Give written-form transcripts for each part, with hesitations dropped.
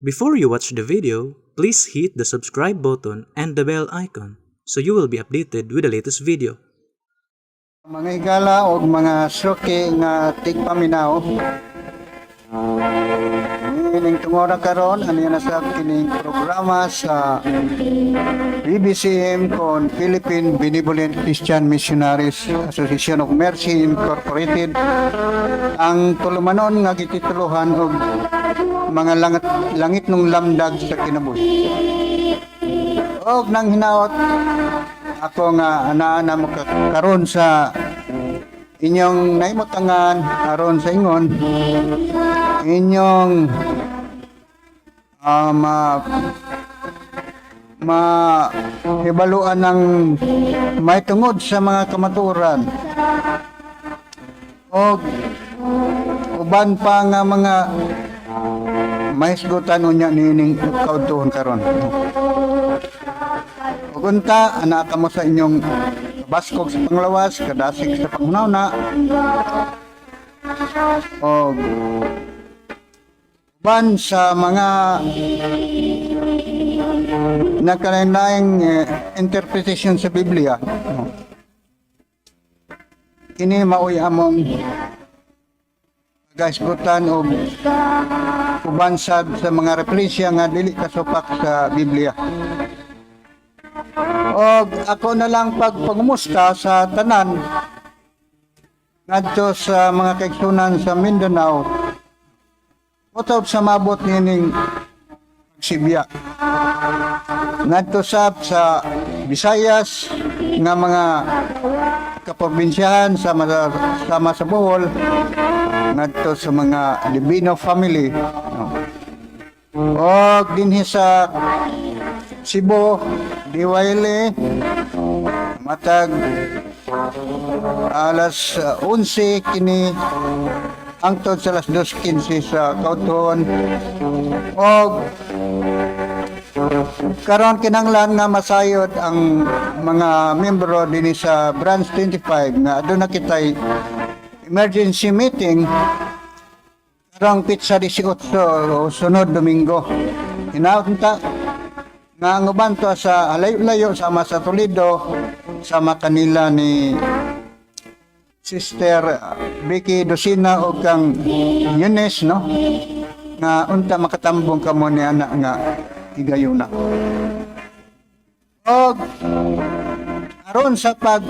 Before you watch the video, please hit the subscribe button and the bell icon so you will be updated with the latest video. Mga higala o mga suki nga tigpaminaw. Kining tungora karon ano yan sa kining programa sa BBCM kon Philippine Benevolent Christian Missionaries Association of Mercy Incorporated. Ang tulumanon nga gitituluhan og mga langit nung lamdag sa kinabuhi. Og nang hinaot ako nga ana mo karon sa inyong naimutangan aron sa ingon inyong hibaluan ng may tungod sa mga kamaturan o uban pa nga mga mahisgutan unya nining kautuhon karon. Ug unta ana ka mo sa inyong baskog sa panglawas, kadasig sa panghunawna o ban sa mga nagkalain-laing interpretation sa Biblia. Kini maoy among gaisgutan o ubansad sa mga referensya nga dili kasupak sa Biblia. O ako na lang pagpangumusta sa tanan ngadto sa mga kaigsunan sa Mindanao utob sa mabot nining Sibya ngadto sa Visayas nga mga kaprobinsyahan sama sa Bohol ngadto sa mga Libino family o dinhi sa Cebu, Diwayle, matag alas 11 kini hangtod sa alas 2:15 sa kautuhon o karon kinahanglan nga masayod ang mga membro dinhi sa branch 25 nga aduna kitay emergency meeting karong Pitsa 18 o sunod Domingo. Hinaunta nga ang uban to sa layo-layo sama sa Toledo sama kanila ni Sister Vicky Dosina o kang Eunice no nga unta makatambong kamo ni anak nga higayuna. O aron sa pag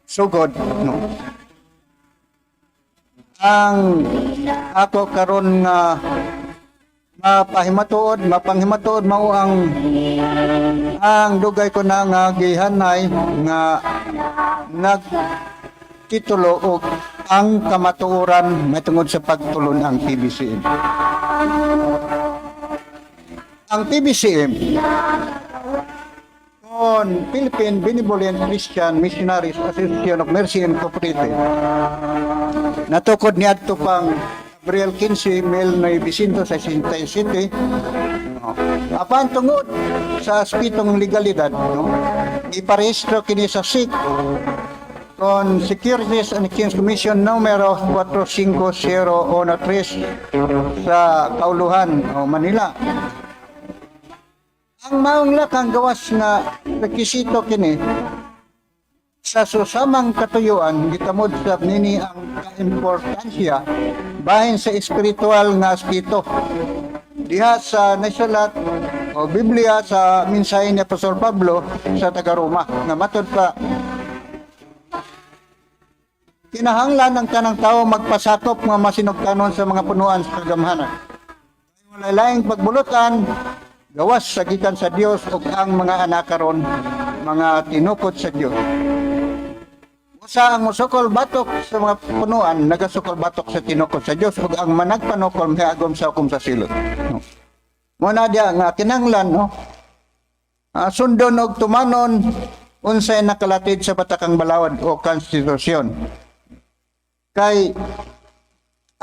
sugod no ang ako karon nga mapanghimatuod mao ang dugay ko na nga gihanay nga nagtitulo og ang kamatuoran matungod sa pagtulon ang PBCM. Ang PBCM on Philippine Benevolent Christian Missionaries Association of Mercy Incorporated natukod niadto pang Abril 15, 1967 apan tungod sa aspitong legalidad no iparehistro kini sa SIC kon Securities and Exchange Commission numero 45013 sa Kauluhan Manila. Ang maong lakang gawas nga rekisito kini sa susamang katuyuan gitamod sa nini ang kaimportansya bahin sa espiritual nga aspito diha sa nasulat o Biblia sa mensahe ni Apostol Pablo sa taga-Roma nga matud pa kinahanglan ng tanang tao magpasakop nga masinugtanon sa mga punuan sa kagamhanan. Wala laing pagbulutan gawas sa gikan sa Dios ug ang mga anak karon mga tinukod sa Dios. Usa ang musukol batok sa mga punuan nagasukol batok sa tinukod sa Dios ug ang managpanukol miagom sa hukom sa silot. Muna dia nga kinahanglan no. Sundon og tumanon unsay nakalatid sa Batakang Balawad o konstitusyon. Kay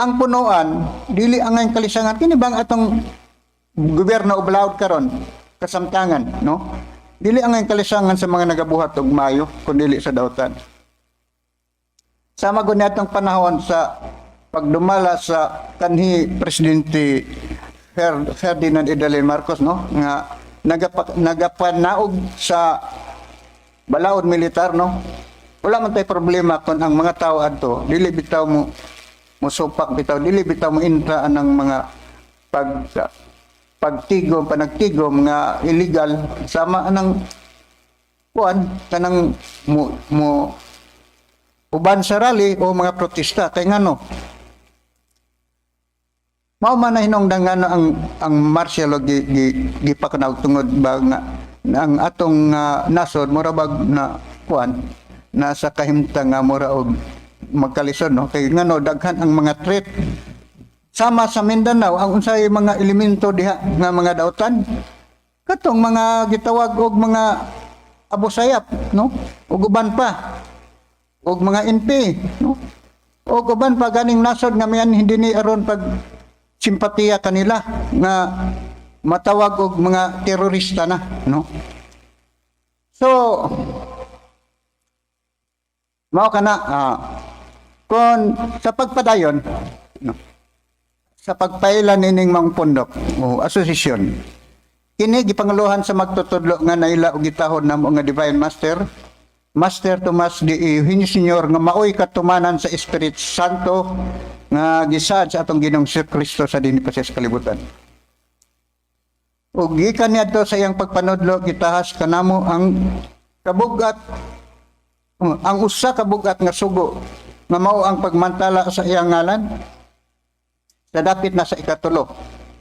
ang punuan dili ang kalisangan kini bang atong gobyerno o balawod karon kasamtangan no. Dili ang kalisangan sa mga nagabuhat og mayo kun dili sa dawtan. Sama gud natong panahon sa pagdumala sa kanhi Presidente Ferdinand Idalin Marcos, no, nga nagapanaog sa balaod militar, no. Wala man tay problema kung ang mga tao adto dili bitaw mo musupak bitaw, dili bitaw mo intra anang mga pagtigom, panagtigom nga illegal sama anang kuan kanang mo uban sa rally o mga protesta kay ngano mao man na hinungdan nga ang martial law gipakanaog tungod ba nga ang atong nasod mura bag na kuan nasa kahimtang nga mura og magkalisod, no, kay ngano daghan ang mga threat sama sa Mindanao ang unsay mga elemento diha nga mga dautan katong mga gitawag og mga Abu Sayyaf, no, ug uban pa og mga NP, no, ug uban pa ganing nasod nga mian hindi ni aron pag simpatiya kanila nga matawag og mga terorista na, no. So mao kana kon sa pagpadayon, no, sa pagpailan ining mga pundok o asosasyon kini gipanguluhan sa magtutudlo nga naila og gitahod namo nga Divine Master Tomas de Eugenio Senior nga maoy katumanan sa Espiritu Santo nga gisaad sa atong Ginoong Kristo sa dinhi pa sa kalibutan. Ug gikan niadto sa iyang pagpanudlo gitahas kanamo ang kabugat ang usa ka bugat nga sugo nga mao ang pagmantala sa iyang ngalan sa dapit na sa ikatulo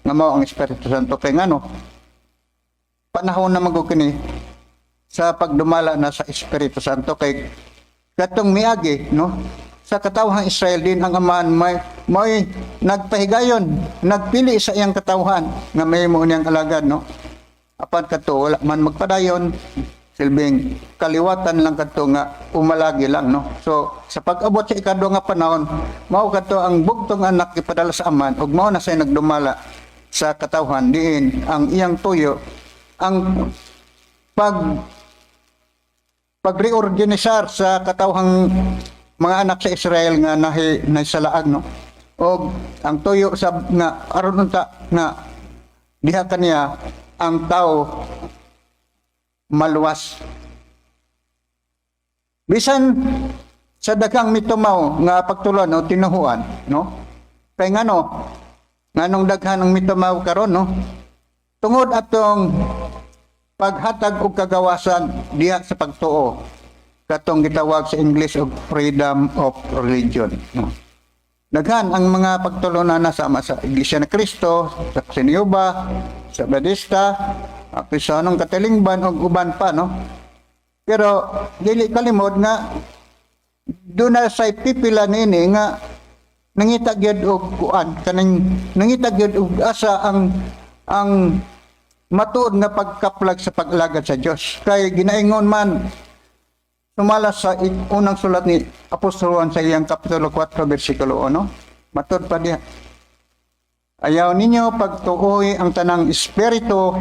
nga mao ang Espiritu Santo kay ngano panahon na magug kini sa pagdumala na sa Espiritu Santo kay katong miagi, no, sa katawhang Israel din ang amahan may nagpahigayon nagpili sa iyang katawhan nga may mo niyang alagad, no, apan kadto wala man magpadayon silbing kaliwatan lang kadto nga umalagi lang, no. So sa pag-abot sa ikadto nga panahon mao kadto ang bugtong anak ipadala sa aman ug mao na say nagdumala sa katawhan diin ang iyang tuyo ang pag-reorganisar sa katawhang mga anak sa Israel nga nahisalaag, no, o ang tuyo sa nga aron unta nga diha kaniya ang tao maluwas bisan sa daghang mitumaw nga pagtulon o tinuhuan, no, kay ngano nganong daghan ang mitumaw karon, no, tungod atong paghatag og kagawasan diha sa pagtuo katong gitawag sa English og freedom of religion, no. Daghan ang mga pagtulunan na sama sa Iglesia ni Cristo, sa Siniyuba, sa Badista, sa anong Katilingban og uban pa, no. Pero dili kalimod nga doon na sa pipila nini nga nangita gyud og kuan kaning nangita gyud og asa ang matuod nga pagkaplag sa paglagad sa Dios kay ginaingon man sumala sa unang sulat ni Apostol Juan sa iyang kapitulo 4 bersikulo 1, matuod pa diha ayaw ninyo pagtuoy ang tanang espiritu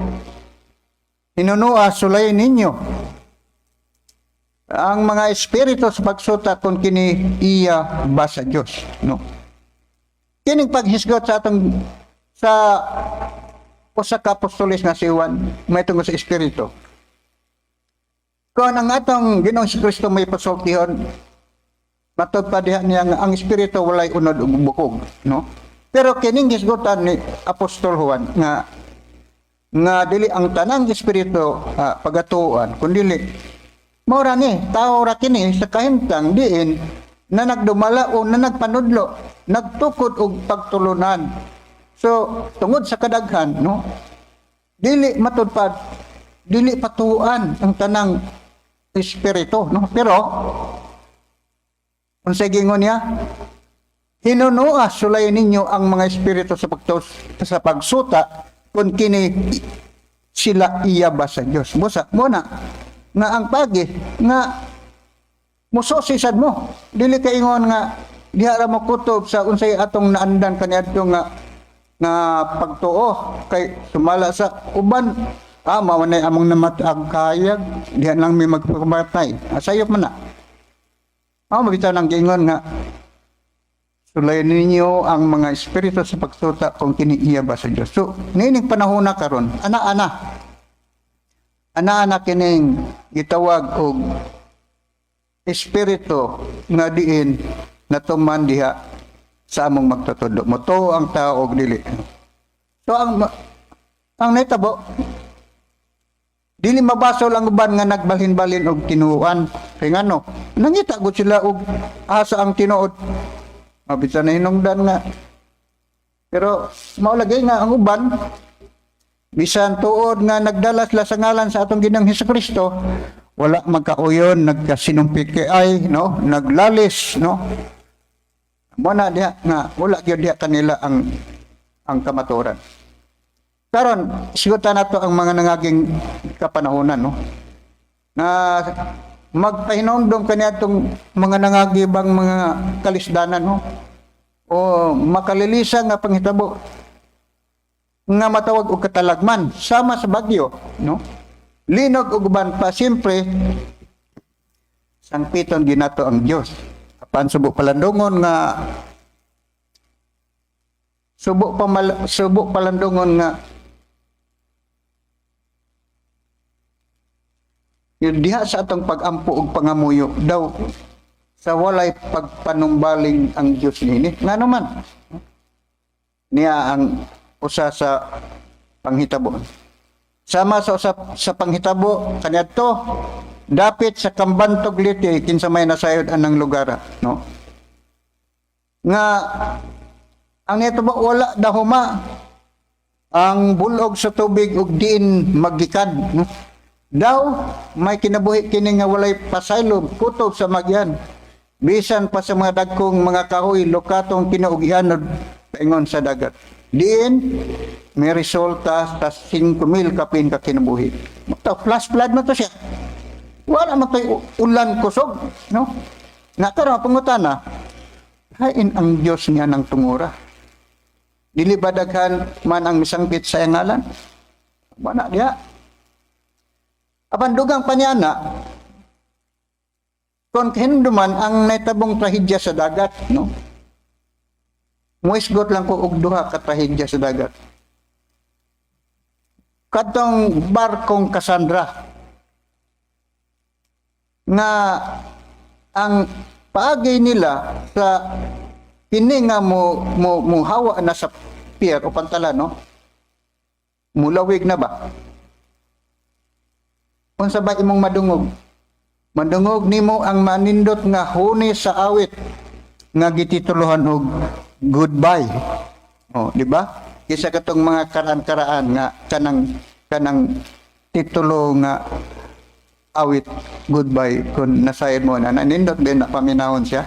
hinunua sulay ninyo ang mga espiritu sa pagsuta kung kini iya ba sa Dios, no. Kining paghisgot sa atong sa usa ka apostoles nga si Juan may tungod sa espiritu. Kung ang atong Ginoong Kristo may pasultihon, matod pa diha niya nga ang espiritu walay unod ug bukog, no. Pero kining hisgotan ni Apostol Juan nga dili ang tanang espiritu pagatuan kundi mao ra ni tao ra kini sa kahimtang diin na nagdumala o na nagpanudlo, nagtukod og pagtulunan. So tungod sa kadaghan, no, dili matudpad, dili patuan ang tanang espiritu, no. Pero unsay gingon niya, hinunua sulay ninyo ang mga espiritu sa pagsuta kung kini sila iya ba sa Dios. Busa muna nga ang pagi nga musosisad mo, dili ka ingon nga diha ra mo kutob sa unsay atong naandan kaniadto nga pagtuo kay sumala sa uban mao na among namatag kayag diha lang may magpakabatay asayop man na mabitaw nang giingon nga Sulayan ninyo ang mga espiritu sa pagsuta kung kini iya ba sa Dios. So, nining panahon na karon, ana-ana kining gitawag og espiritu nga diin natuman diha sa among magtutudlo. Moto ang tao og dili. So ang netabo dili mabasol ang uban nga nagbalhin-balhin og tinuan. Kay ngano? Nangita gud sila og asa ang tinuod. Mabisan na hinungdan nga. Pero maulagay nga ang uban bisan tuod nga nagdala sila sa ngalan sa atong Ginoong Hesukristo, wala magkauyon, nagkasinumpit kay ay, no? Naglalis, no? Muna diha nga wala gyud diha kanila ang kamatuoran. Karon sigutan nato ang mga nangaging kapanahonan, no? Na magpahinumdom kaniadtong mga nangagibang mga kalisdanan, no? O makalilisa nga panghitabo nga matawag og katalagman sama sa bagyo, no? Linog ug uban pa siyempre sangpiton ginato ang Dios. Apan subo palandungon nga subo palandungon nga yung diha sa atong pag-ampo ug pangamuyo daw sa walay pagpanumbaling ang Dios nini. Nga naman niya ang usa sa panghitabo. Sama sa usap sa panghitabo kaniadto dapit sa Kambantog Liti kinsa may nasayod anang lugar, no? Nga ang nitabo wala dahuma ang bulog sa tubig ug diin maggikan, no? Daw may kinabuhi kini nga walay pasaylob kutob sa magyan. Bisan pa sa mga dagkong mga kahoy lokatong kinaugianod paingon sa dagat. Diin may resulta sa 5,000 kapin ka kinabuhi. Mata flash flood na to siya. Wala man tayo ulan kusog, no? Nakaroon pangutana. Hain ang Dios niya ng tungura. Dili ba daghan man ang misangpit sa ngalan? Wala diha. Apan dugang panyana, kung hinduman ang naitabong trahedya sa dagat, no? Muisgot lang ko og duha ka trahedya sa dagat. Kadtong barkong Cassandra nga ang paagi nila sa kini nga mo hawa na sa pier o pantalan, no? Mulawig na ba? Unsa ba imong madungog? Madungog nimo ang manindot nga huni sa awit nga gitituluhan og goodbye. Oh, di ba? Kisa katong mga karaan-karaan nga kanang titulo nga awit goodbye kung nasayod mo na nanindot din na paminahon siya.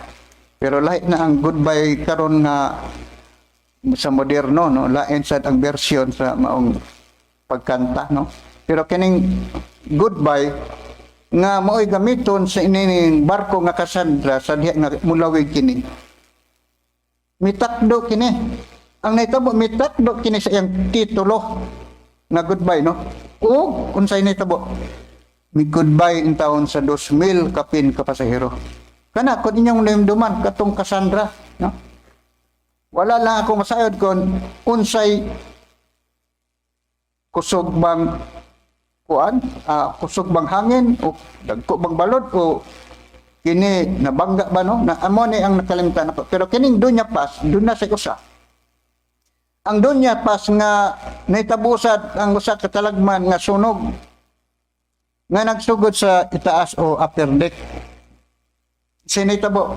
Pero lahi na ang goodbye karon nga sa moderno, no? Lain sad ang version sa maong pagkanta, no? Pero kining goodbye nga mao'y gamiton sa ining barko nga Cassandra sa diha nga mulawig kini. Mitakdo kini. Ang naitabo mitakdo kini sa iyang titulo nga goodbye, no? O unsay naitabo? Mi goodbye in taon sa 2,000 kapin ka pasahero. Kana kun inyong naimduman katong Cassandra, no? Wala lang ako masayod kon unsay kusog bang kusog bang hangin o dagko bang balod o kini nabangga ba, no? Na amo ni ang nakalimtan ako. Pero kining dunya pas, duna sa usa. Ang dunya pas nga naitabusad ang usa ka talagman nga sunog nga nagsugod sa itaas o upper deck. Sinitabo.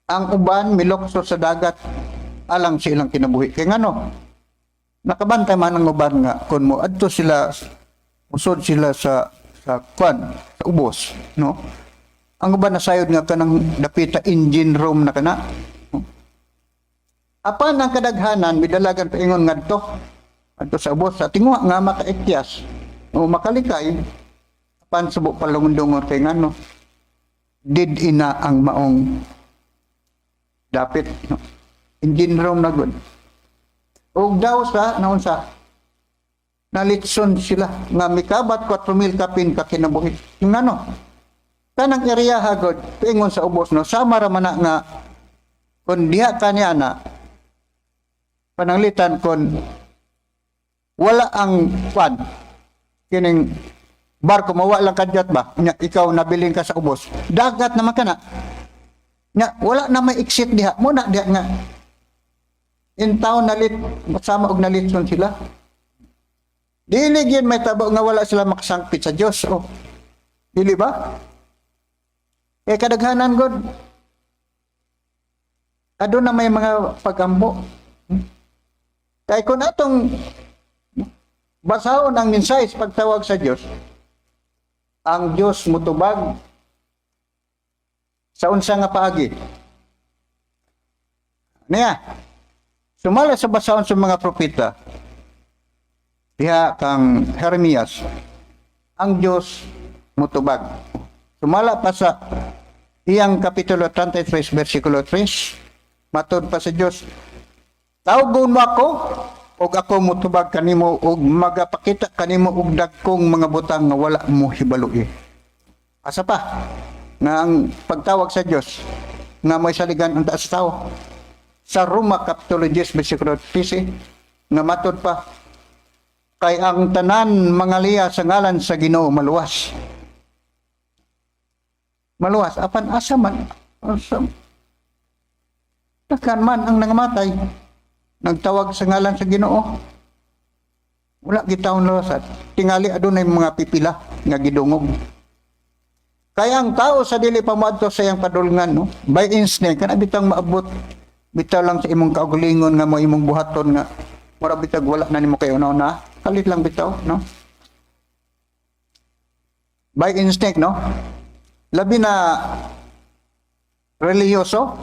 Ang uban milokso sa dagat alang silang kinabuhi. Kaya ngano? Nakabantay man ang uban nga kun mo adto sila usod sila sa kwan sa ubos, no? Ang uban nasayod nga kanang dapita engine room na kana. Apan ang kadaghanan midalagan paingon ngadto adto sa ubos sa tingwa nga makaikyas o makalikay apan subo palungdungon kay ngano did ina ang maong dapit, no? Engine room na gud. O daw sa naunsa nalitson sila nga mikabat 4,000 kapin ka kinabuhi. Ngano? Kanang area hagod pingon sa ubos, no? Sama ra man nga Kung diha ka niya na, pananglitan kung wala ang kwan, kining barko, mawala lang kadyat ba? Nya, ikaw nabilin ka sa ubos. Dagat naman ka na. Nya, wala na may exit diha. Muna diha nga. In town nalit, masama og nalitson sila. Dili gyud may tabo nga wala sila makasangpit sa Dios. Oh. Dili ba? Kadaghanan god. Ado na may mga pagambo. Kay kung atong basahon ang mensahe sa pagtawag sa Dios, ang Dios mutubag sa unsa nga paagi. Niya, sumala sa basahon sa mga propeta, diha kang Jeremias, ang Dios mutubag. Sumala pa sa iyang kapitulo 33, versikulo 3, matod pa sa Dios, tawgon mo ako, og ako mutubag kanimo, og magapakita kanimo og dagkong mga butang nga wala mo hibalui. Asa pa nga ang pagtawag sa Dios nga may saligan ang taas tao. Sa Roma kapitulo 10 bersikulo 13 nga matod pa, kay ang tanan mangaliya sa ngalan sa Ginoo maluwas. Maluwas apan asa man? Takan man ang nangamatay nagtawag sa ngalan sa Ginoo. Wala gitawon luwasat. Tingali adunay mga pipila nga gidungog. Kaya ang tao sa dili pa moadto sa iyang padulngan, no? By instinct kana bitang maabot bitaw lang sa imong kaugalingon nga mo imong buhaton nga mura bitag wala na nimo kayo na kalit lang bitaw, no? By instinct, no? Labi na relihiyoso,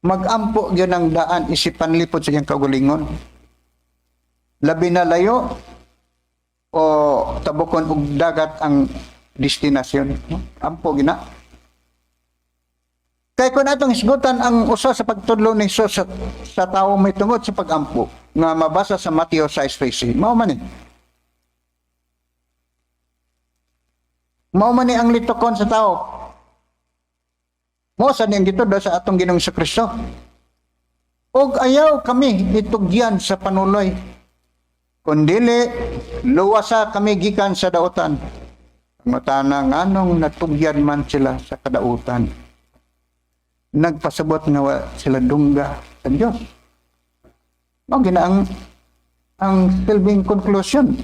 magampo yun ang daan isipan lipod sa iyang kaugalingon. Labi na layo o tabukon og dagat ang destinasyon, no? Ampo gina. Kaya kung atong isgutan ang usa sa pagtudlo ni Jesus sa tao may tungod sa pagampo nga mabasa sa Mateo 6:13, mao man ni. Mao man ni ang litokon sa tao. Mo sa niyang gito sa atong Ginoong Kristo. Og ayaw kami itugyan sa panuloy. Kundili luwasa kami gikan sa dautan. Matana nganong natugyan man sila sa kadautan. Nagpasabot nga sila dungga sa Dios. Mao gina ang silbing conclusion.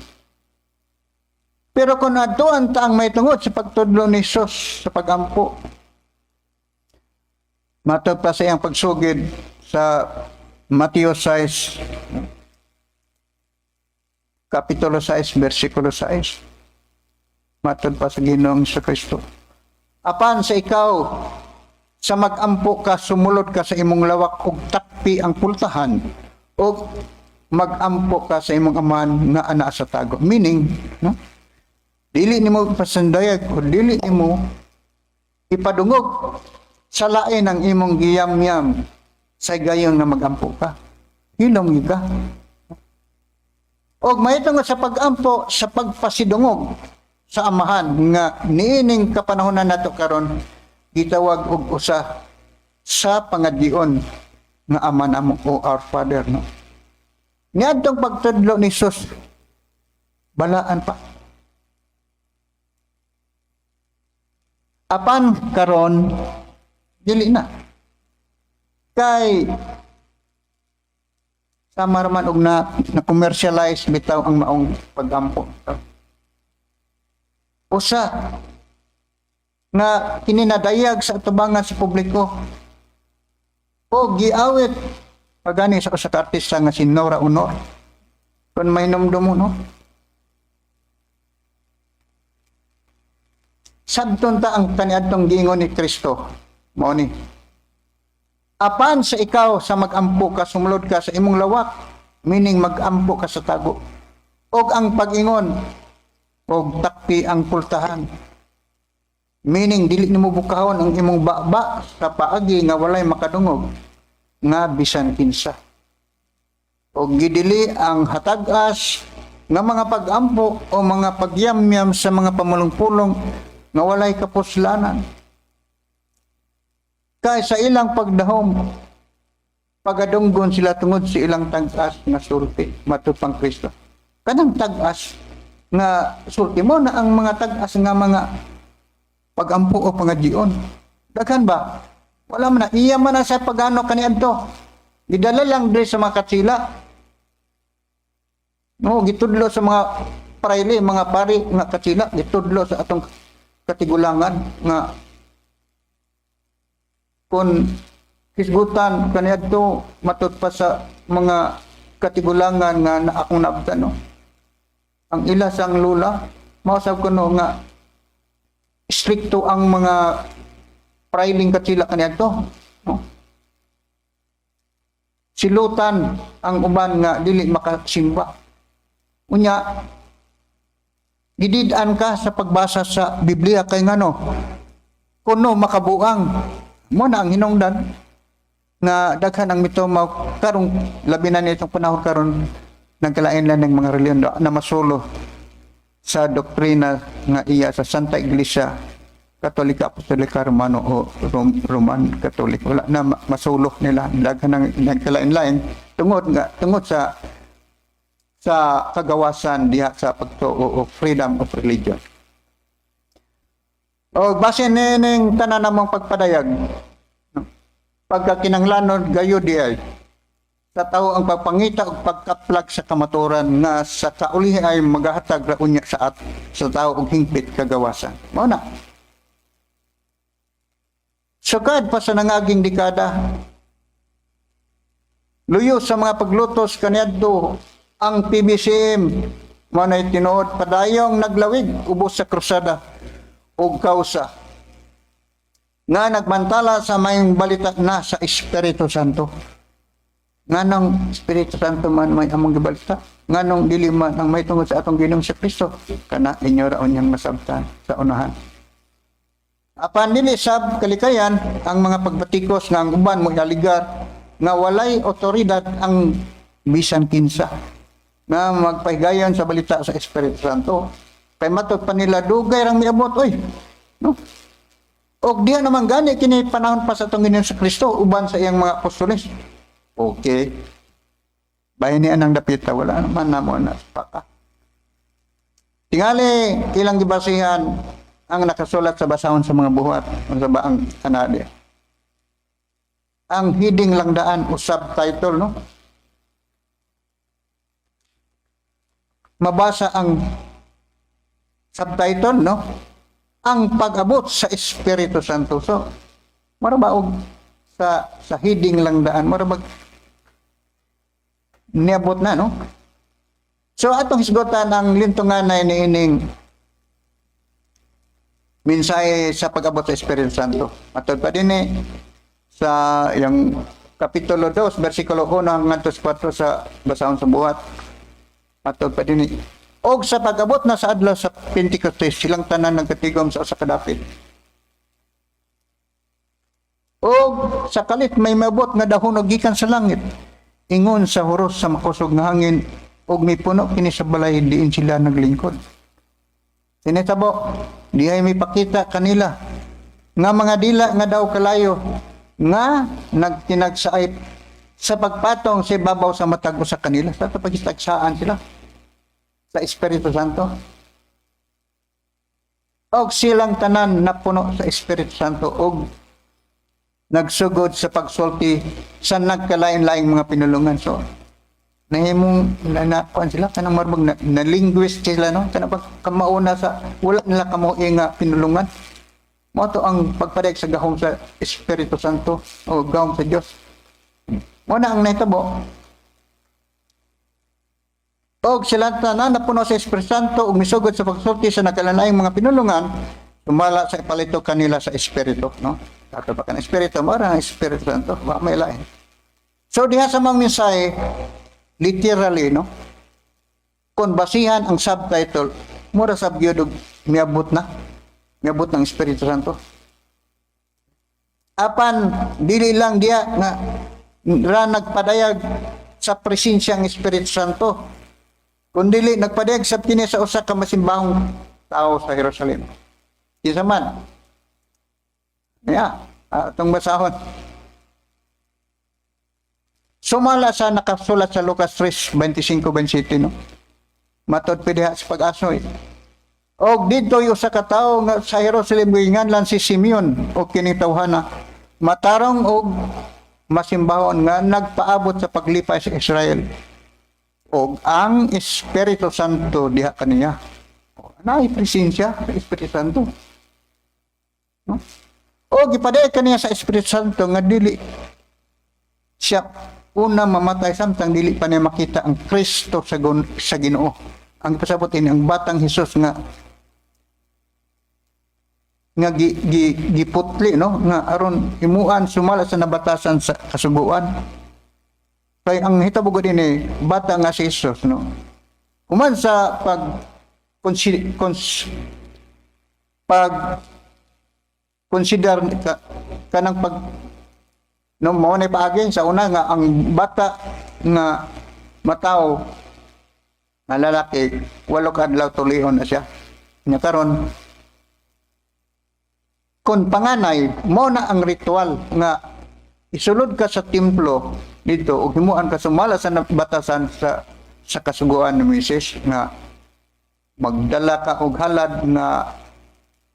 Pero kung atuan ta ang may tungod sa pagtudlo ni Jesus sa pagampo, matod pa sa iyang pagsugid sa Mateo 6, kapitulo 6, versikulo 6. Matod pa sa Ginoong Kristo. Apan sa ikaw, sa magampo ka, sumulod ka sa imong lawak ug takpi ang pultahan, ug magampo ka sa imong aman nga ana sa tago. Meaning, no? Dili nimo pasandayag o dili nimo ipadungog sa lain ang imong giyam-yam sa gayon nga magampo ka. Hilom ka. Og mahitungod sa pagampo sa pagpasidungog sa amahan nga niining kapanahonan nato karon gitawag og usa sa pangadion nga ama namo o our Father, no. Niadtong pagtudlo ni Jesus balaan pa. Apan karon dili na. Kay sama man og na-commercialize bitaw ang maong pagampo. Usa nga kininadayag sa atubangan sa publiko o giawit pagani sa usa ka artista nga si Nora Honor. Kung may numdum mo, no? Sabton ta ang kaniadtong giingon ni Kristo. Mao ni. Apan sa ikaw sa magampo ka, sumulod ka sa imong lawak, meaning magampo ka sa tago. Og ang pag-ingon, og takpi ang pultahan. Meaning dili nimo bukahon ang imong baba sa paagi nga walay makadungog nga bisan kinsa. Og gidili ang hatagas nga mga pagampo o mga pagyamyam sa mga pamulong-pulong nga walay kapuslanan. Kay sa ilang pagdahom, pagadunggon sila tungod sa ilang tag-as nga sulti matupang Kristo. Kanang tag-as nga sulti mo na ang mga tag-as nga mga pagampo o pangadyon. Daghan ba? Wala man na. Iya man na sa pagano kaniadto. Gidala lang diri sa mga katsila. No, gitudlo sa mga praile, mga pari nga katsila, gitudlo sa atong katigulangan nga kung hisgutan kaniadto matud pa sa mga katigulangan nga na akong naabtan, no. Ang ila sang lula, mausab ko no nga stricto ang mga prailing katsila kaniadto, no. Silutan ang uban nga dili makasimba. Unya gidid-an ka sa pagbasa sa Biblia kay ngano kuno makabuang mo na ang hinungdan nga daghan ang mitumaw karong labi na nitong panahon karon nagkalain-lain ng mga reliyon na masulo sa doktrina nga iya sa Santa Iglesia Katolika Apostolika Romano o Roman Catholic. Wala na masulo nila daghan ang nagkalain-lain tungod sa kagawasan diha sa pagtuo o freedom of religion. O base ning tanan namong pagpadayag, pagkakinanglanon gayo diay sa tao ang pagpangita ug pagkaplag sa kamaturan nga sa kauli ay magahatag ra unya sa tao og hingpit kagawasan. Mao na. Sukad pa sa nangaging dekada, luyo sa mga paglutos kaniadto ang PBCM manay tinuod padayong naglawig ubos sa krusada ug kausa nga nagmantala sa mayong balita na sa Espiritu Santo. Nganong Espiritu Santo man may among gibalita, nganong dili man ang may tungod sa atong Ginoong sa Kristo, kana inyo ra unyang masabtan sa unahan. Apan dili sab kalikayan ang mga pagbatikos nga ang uban mo aligar nga walay otoridad ang bisan kinsa na magpahigayon sa balita sa Espiritu Santo. Kay matud pa nila dugay rang miabot oy. No? Og diha naman gani kini panahon pa sa atong Ginoong sa Kristo uban sa iyang mga apostoles. Okay. Bahin ni anang dapita wala naman namo na paka. Tingali ilang gibasihan ang nakasulat sa basahon sa mga buhat sa baang kanade. Ang hiding langdaan o subtitle, no? Mabasa ang subtitle, no? Ang pag-abot sa Espiritu Santo. So, marabaog sa hiding langdaan, marabag niabot na, no? So, atong hisgotan ang lintungan na iniining mensahe sa pag-abot sa Espiritu Santo. Matod pa din sa yung Kapitulo 2, versikulo 1 hanggang 4 sa basahon sa buhat. Matod pa din og sa pag-abot na sa adlaw sa Pentecostes silang tanan nagkatigom sa usa ka dapit. Og sa kalit may mabot nga dahon og gikan sa langit ingon sa huros sa makusog nga hangin og mipuno kini sa balay diin sila naglingkod. Tinitabo diay may pakita kanila nga mga dila nga daw kalayo nga nagtinagsaay sa pagpatong sa babaw sa matag sa kanila sa pagtagsaan sila sa Espiritu Santo. Og silang tanan napuno sa Espiritu Santo og nagsugod sa pagsulti sa nagkalain-laing mga pinulungan. So, nahimong nanakuan sila, kanang marbag na linguist sila, no? Kanang pagkamauna sa, wala nila kamuhi nga pinulungan. Mo to ang pagpadayag sa gahom sa Espiritu Santo o gahom sa Dios. Mo na ang nahitabo. Og sila tanan napuno sa Espiritu Santo ug misugod sa pagsulti sa nagkalain-laing mga pinulungan, tumala sa palito kanila sa Espiritu, no? Kato pa kan Espiritu, mara ang Espiritu Santo, wa may lain. So diha sa mga mensahe literally, no? Kung basihan ang subtitle, mura sab gyud miabot ng Espiritu Santo. Apan dili lang diya nga ra nagpadayag sa presensya ng Espiritu Santo, kundi nagpadayag sa kini sa usa ka masimbahong tao sa Jerusalem. Isa man. Yeah. Atong basahon. Sumala sa nakasulat sa Lucas 3:25-27, no? Matod pediha sa pag-asoy. Og dito yung sa katao nga sa Jerusalem nganlan si Simeon o kini tawhana matarong og masimbahon nga nagpaabot sa paglipay sa Israel. Og ang Espiritu Santo diha kaniya. Naay presensya sa Espiritu Santo. No? O gipaday kaniya sa Espiritu Santo nga dili siya una mamatay samtang dili pa niya makita ang Kristo sa Ginoo. Ang pasabot ini ang batang Hesus nga giputli, no, nga aron himuan sumala sa nabatasan sa kasuguan. Kay ang hitabo dinhi bata nga si Hesus, no. Human sa consider kanang pag no mao na paagi sa una nga ang bata nga mataw nga lalaki walo ka adlaw tulihon na siya. Nya karon kon panganay mo na ang ritual nga isulod ka sa templo dito ug himuan ka sumala sa batasan sa kasuguan ni Moises nga magdala ka og halad nga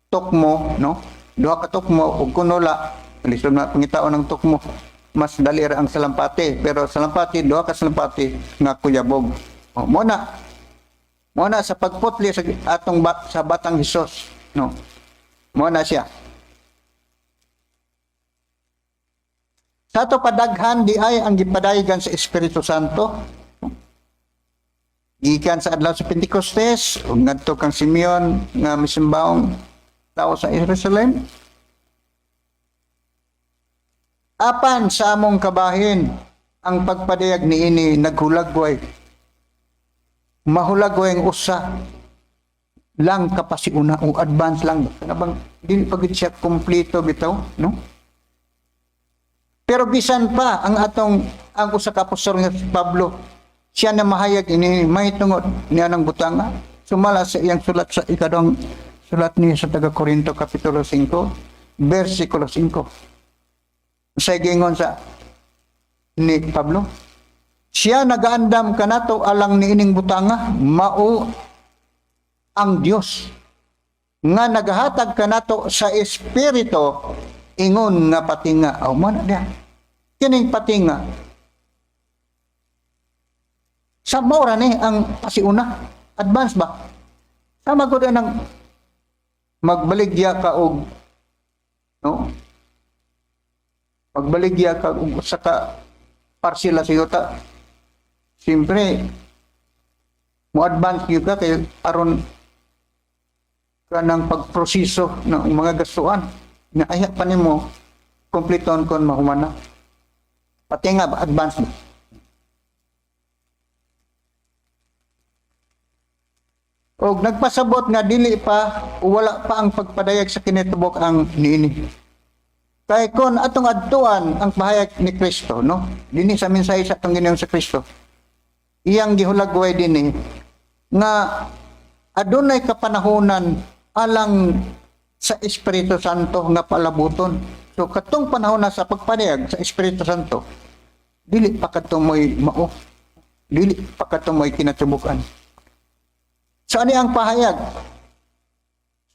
tukmo, no, duha ka tukmo ug kunula lisod na pangitaon ng tukmo mas dali ra ang salampati pero salampati duha ka salampati nga kuyabog. Mo na sa pagputli sa atong sa batang Hesus, no, mo na siya. Sa ato padaghan di ay ang gipadayon sa Espiritu Santo. Gikan sa adlaw sa Pentecostes, ug ngadto kang Simeon nga misimbahong tao sa Jerusalem. Apan sa among kabahin ang pagpadayag niini naghulagway. Mahulagway ang usa lang kapasiuna o advance lang. Kanabang dili pa gid siya kompleto bitaw, no? Pero bisan pa ang usa ka apostol nga si Pablo, siya na mahayag ini mahitungod niya ng butanga. Sumala sa iyang sulat sa ikadong sulat niya sa taga Korinto kapitulo 5, versikulo 5. Sa gingon sa ni Pablo, siya nagaandam kanato alang niining butanga, mao ang Dios nga nagahatag kanato sa espiritu ingon nga patinga. Aw man dia. Kining patinga. Sa mora ni ang pasiuna, advance ba? Sama ko din ng magbaligya ka og, no? Magbaligya ka og sa ka parsila sa yuta. Siyempre, mo advance yun ka kay aron ka ng pagproseso ng mga gastuan. Naaya pa nimo kompleton kon mahumana. Pati nga advance. Og nagpasabot nga dili pa wala pa ang pagpadayag sa kinitubok ang niini. Kay kon atong adtuan ang pahayag ni Kristo, no? Dinhi sa mensahe sa atong Ginoong sa Kristo. Iyang gihulagway dinhi nga adunay kapanahonan alang sa Espiritu Santo nga palabuton. So katong panahon na sa pagpanayag sa Espiritu Santo, dili pa kadto moy mao. Dili pa kadto moy kinatubukan. So ani ang pahayag?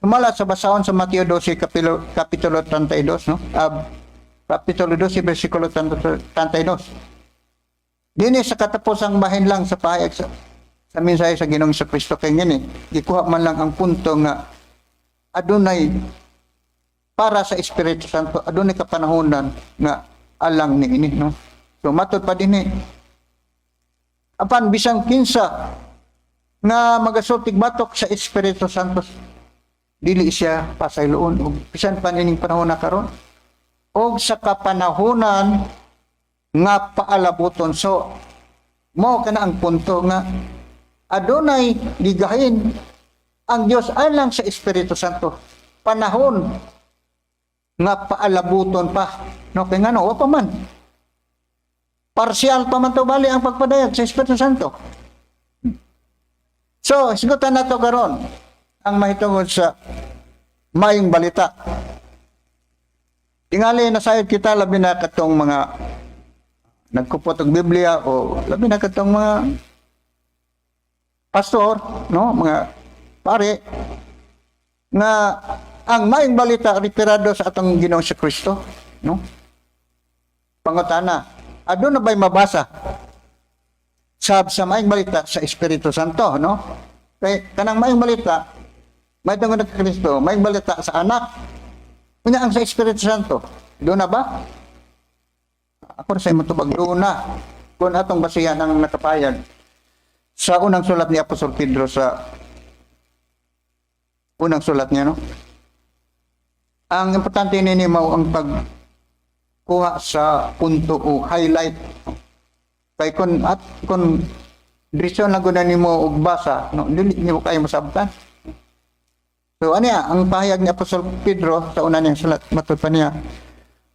Sumala sa basahon sa Mateo 12 kapitulo 32, no? Kapitulo 12 bersikulo 32. Dini sa katapusang bahin lang sa pahayag sa mensahe sa Ginoong Kristo kay ngini, gikuha man lang ang punto nga adunay para sa Espiritu Santo, adunay kapanahonan nga alang niini, no? So matod pa dinhi. Apan bisang kinsa nga magasultig batok sa Espiritu Santo, dili siya pasayloon og bisan pa nining panahon na karon og sa kapanahonan nga paalabuton. So mao kana ang punto nga adunay ligahin ang Dios alang sa Espiritu Santo panahon nga paalabuton pa, no? Kay ngano wa pa man parsyal pa man to bali ang pagpadayag sa Espiritu Santo. So sigutan nato karon ang mahitungod sa mayong balita. tingali na sayod kita labi na katong mga nagkupot og Biblia o labi na katong mga pastor, no, mga pare nga ang maayong balita referado sa atong Ginoong si Kristo, no? Pangutana, aduna ba'y mabasa sa maayong balita sa Espiritu Santo, no? Kay kanang maayong balita may tungod kay Kristo, maayong balita sa anak. Kunya ang sa Espiritu Santo, doon na ba? Ako sa imo tubag doon na. Kung atong basihan ang nakapayag sa unang sulat ni Apostol Pedro sa unang sulat niya, no? Ang importante nini mao ang pagkuha sa punto o highlight. Kay kun diretso lang gud nimo og basa, no, dili nimo kayo masabtan. So aniya ang pahayag ni Apostol Pedro sa una niyang sulat matud pa niya.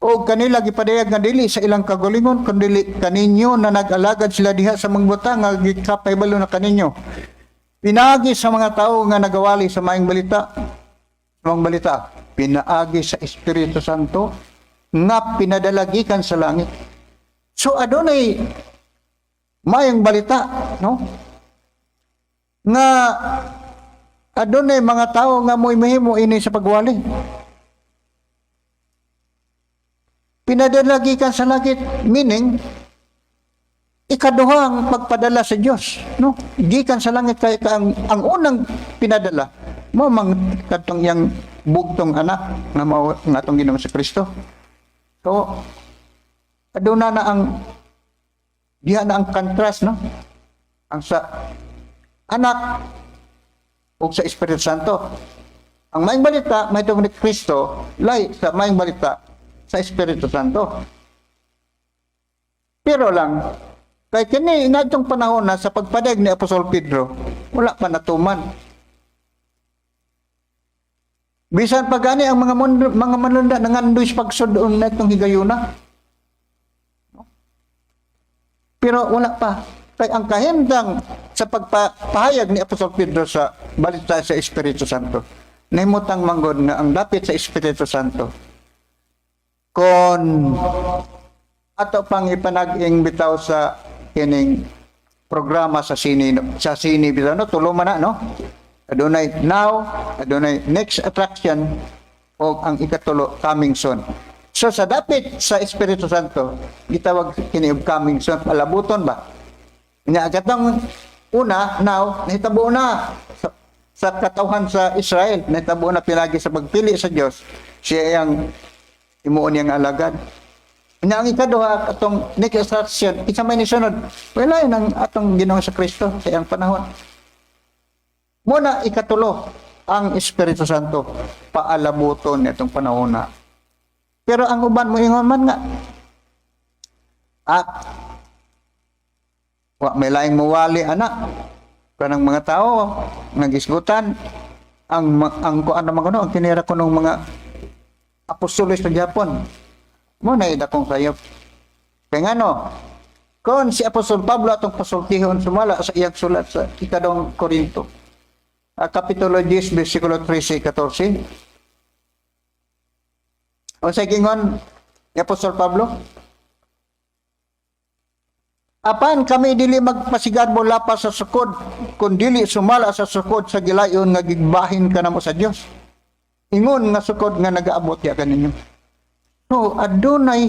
O kanila gipadayag nga dili sa ilang kagalingon kundi kaninyo na nag-alagad sila diha sa mga butang nga gikapay balo na kaninyo. Pinaagi sa mga tao nga nagawali sa maayong balita. Mga balita, pinaagi sa Espiritu Santo nga pinadalagikan sa langit. So adunay maayong balita, no? Nga adunay mga tao nga mo'y mahimo ini sa pagwali. Pinadalagikan sa langit, meaning ikaduha ang pagpadala sa Dios, no? Gikan sa langit kay ang unang pinadala mo mang katong yang bugtong anak nga mao nga atong Ginoong si Kristo. So aduna na ang diha na ang contrast, no? Ang sa anak ug sa Espiritu Santo. Ang maayong balita may tungod ni Kristo lay sa maayong balita sa Espiritu Santo. Pero lang, kay kini inadtong panahon na sa pagpadayag ni Apostol Pedro, wala pa natuman. Bisan pa gani ang mga manlunda nangandoy sa pagsudon na itong higayuna. Pero wala pa. Kay ang kahimtang sa pagpahayag ni Apostol Pedro sa balita sa Espiritu Santo, nahimutang manggod nga ang dapit sa Espiritu Santo kon ato pang ipanag-ing bitaw sa kining programa sa sini bitaw, no, tulo man na, no? Adunay now, adunay next attraction o ang ikatulo coming soon. So sa dapit sa Espiritu Santo gitawag kini og coming soon, palabuton ba? Nya katong una now nahitabo na sa katawhan sa Israel, nahitabo na pinagi sa pagpili sa Dios siya ang imuon niyang alagad. Nya ang ikaduha atong next attraction isa may nisunod wala yun ang atong Ginoong sa Kristo sa iyang panahon. Muna ikatulo ang Espiritu Santo paalabuton nitong panahon na. Pero ang uban mo ingon man nga may laing mawali anak kanang mga tao nagisgutan ang kuan naman kuno ang tinira ko ng mga apostolos sa Japon. Mo na idakong sayop. Kaya ngano, kung si Apostol Pablo atong pasultihon sumala sa iyang sulat sa ikadong Korinto, Kapitulo 10, versikulo 13-14. O sa gingon ni Apostol Pablo, apan kami dili magpasigad mo lapas sa sukod, kung dili sumala sa sukod sa gilayon nga gigbahin ka namo sa Dios. Ingon nga sukod nga nagaabot ya kaninyo. So adunay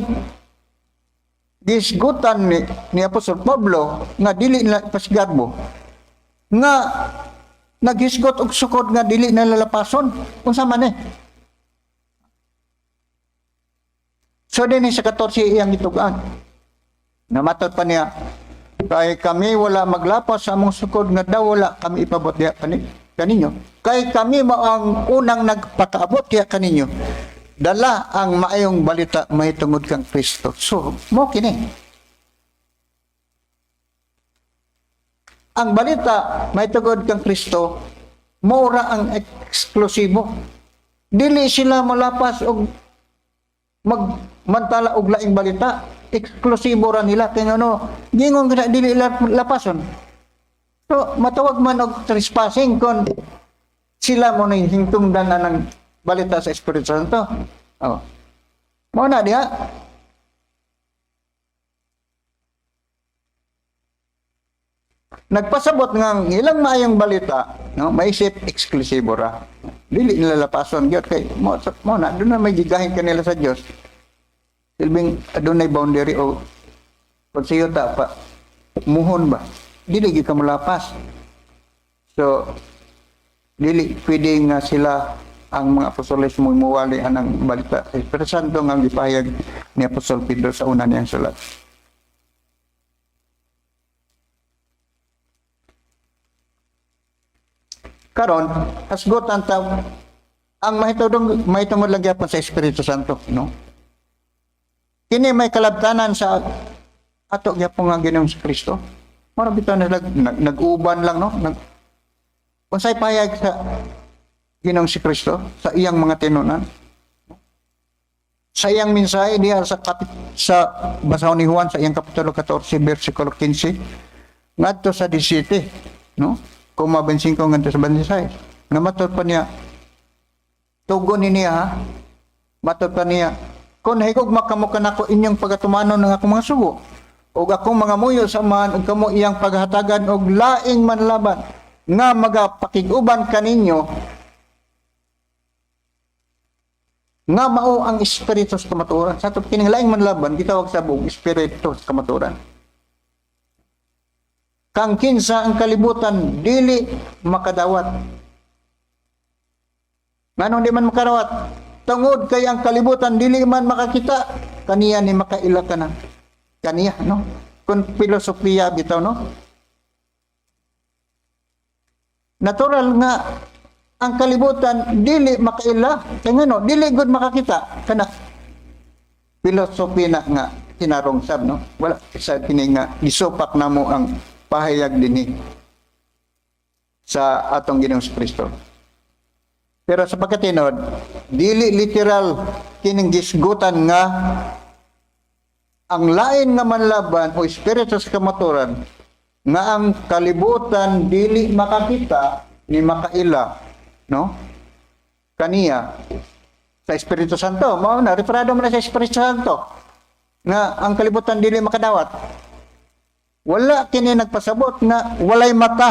gisgutan ni Apostol Pablo nga dili na pasigad mo nga naghisgot og sukod nga dili na lalapason unsa man eh. So din sa 14 iyang itugan. Namatot pa niya, kay kami wala maglapas sa among sukod nga daw wala kami ipabot diha kaninyo. Kay kami mao ang unang nagpakaabot diha kaninyo. Dala ang maayong balita mahitungod kang Kristo. So, mo kini. Ang balita mahitungod kang Kristo, mura ang eksklusibo. Dili sila malapas og magmantala og laing balita. Eksklusibo ra nila kay ano, gingon nga dili lapason. So, matawag man og trespassing kon sila mo nang hingtungdan na ng balita sa Espiritu Santo. Oh. Mao na diha. Nagpasabot nga ilang maayong balita, no, maisip eksklusibo ra. Dili nila lapason gyud kay mo na doon na may gigahin kanila sa Dios. Silbing adunay boundary o konseyota pa muhon ba. Dili gyud ka molapas. So dili pwede nga sila ang mga apostoles mo muwali anang balita. Pero santo nga gipahayag ni Apostol Pedro sa una niyang sulat. Karon hasgotan ta ang mahitungod lang gyapon sa Espiritu Santo, no? Kini may kalabtanan sa ato gyapon nga Ginoong Kristo. Mara bitaw nag-uban lang, no? Unsay payag sa Ginoong Kristo sa iyang mga tinunan? Sa iyang mensahe diha sa basahon ni Juan sa iyang kapitulo 14 bersikulo 15 ngadto sa 17, no? Kuma 25 ngadto sa 26. Nga matud pa niya tugon niya, ha? Matud pa niya, kung higog makamukan ako inyong pagatumanon ng akong mga sugo o akong mga muyo sa man ug kamo iyang paghatagan og laing manlaban nga magapakiguban kaninyo nga mao ang espiritu sa kamatuoran. Sa kining laing manlaban gitawag sa bug espiritu sa kamatuoran. Kang kinsa ang kalibutan dili makadawat. Nganong di man makadawat? Tungod kay ang kalibutan dili man makakita, kaniya ni makaila ka na. Kaniya, no? Kung filosofiya bitaw, no? Natural nga ang kalibutan dili makaila, kay ngano dili gud makakita kana. Filosofi na nga kinarong sab, no? Wala sa kini nga gisupak namo ang pahayag dinhi sa atong Ginoong Kristo. Pero sa pagkatinod, dili literal kining gisgutan nga ang lain nga manlaban o espiritu sa kamaturan nga ang kalibutan dili makakita ni makaila, no? Kaniya sa Espiritu Santo, mao na referado man sa Espiritu Santo nga ang kalibutan dili makadawat. Wala kini nagpasabot nga walay mata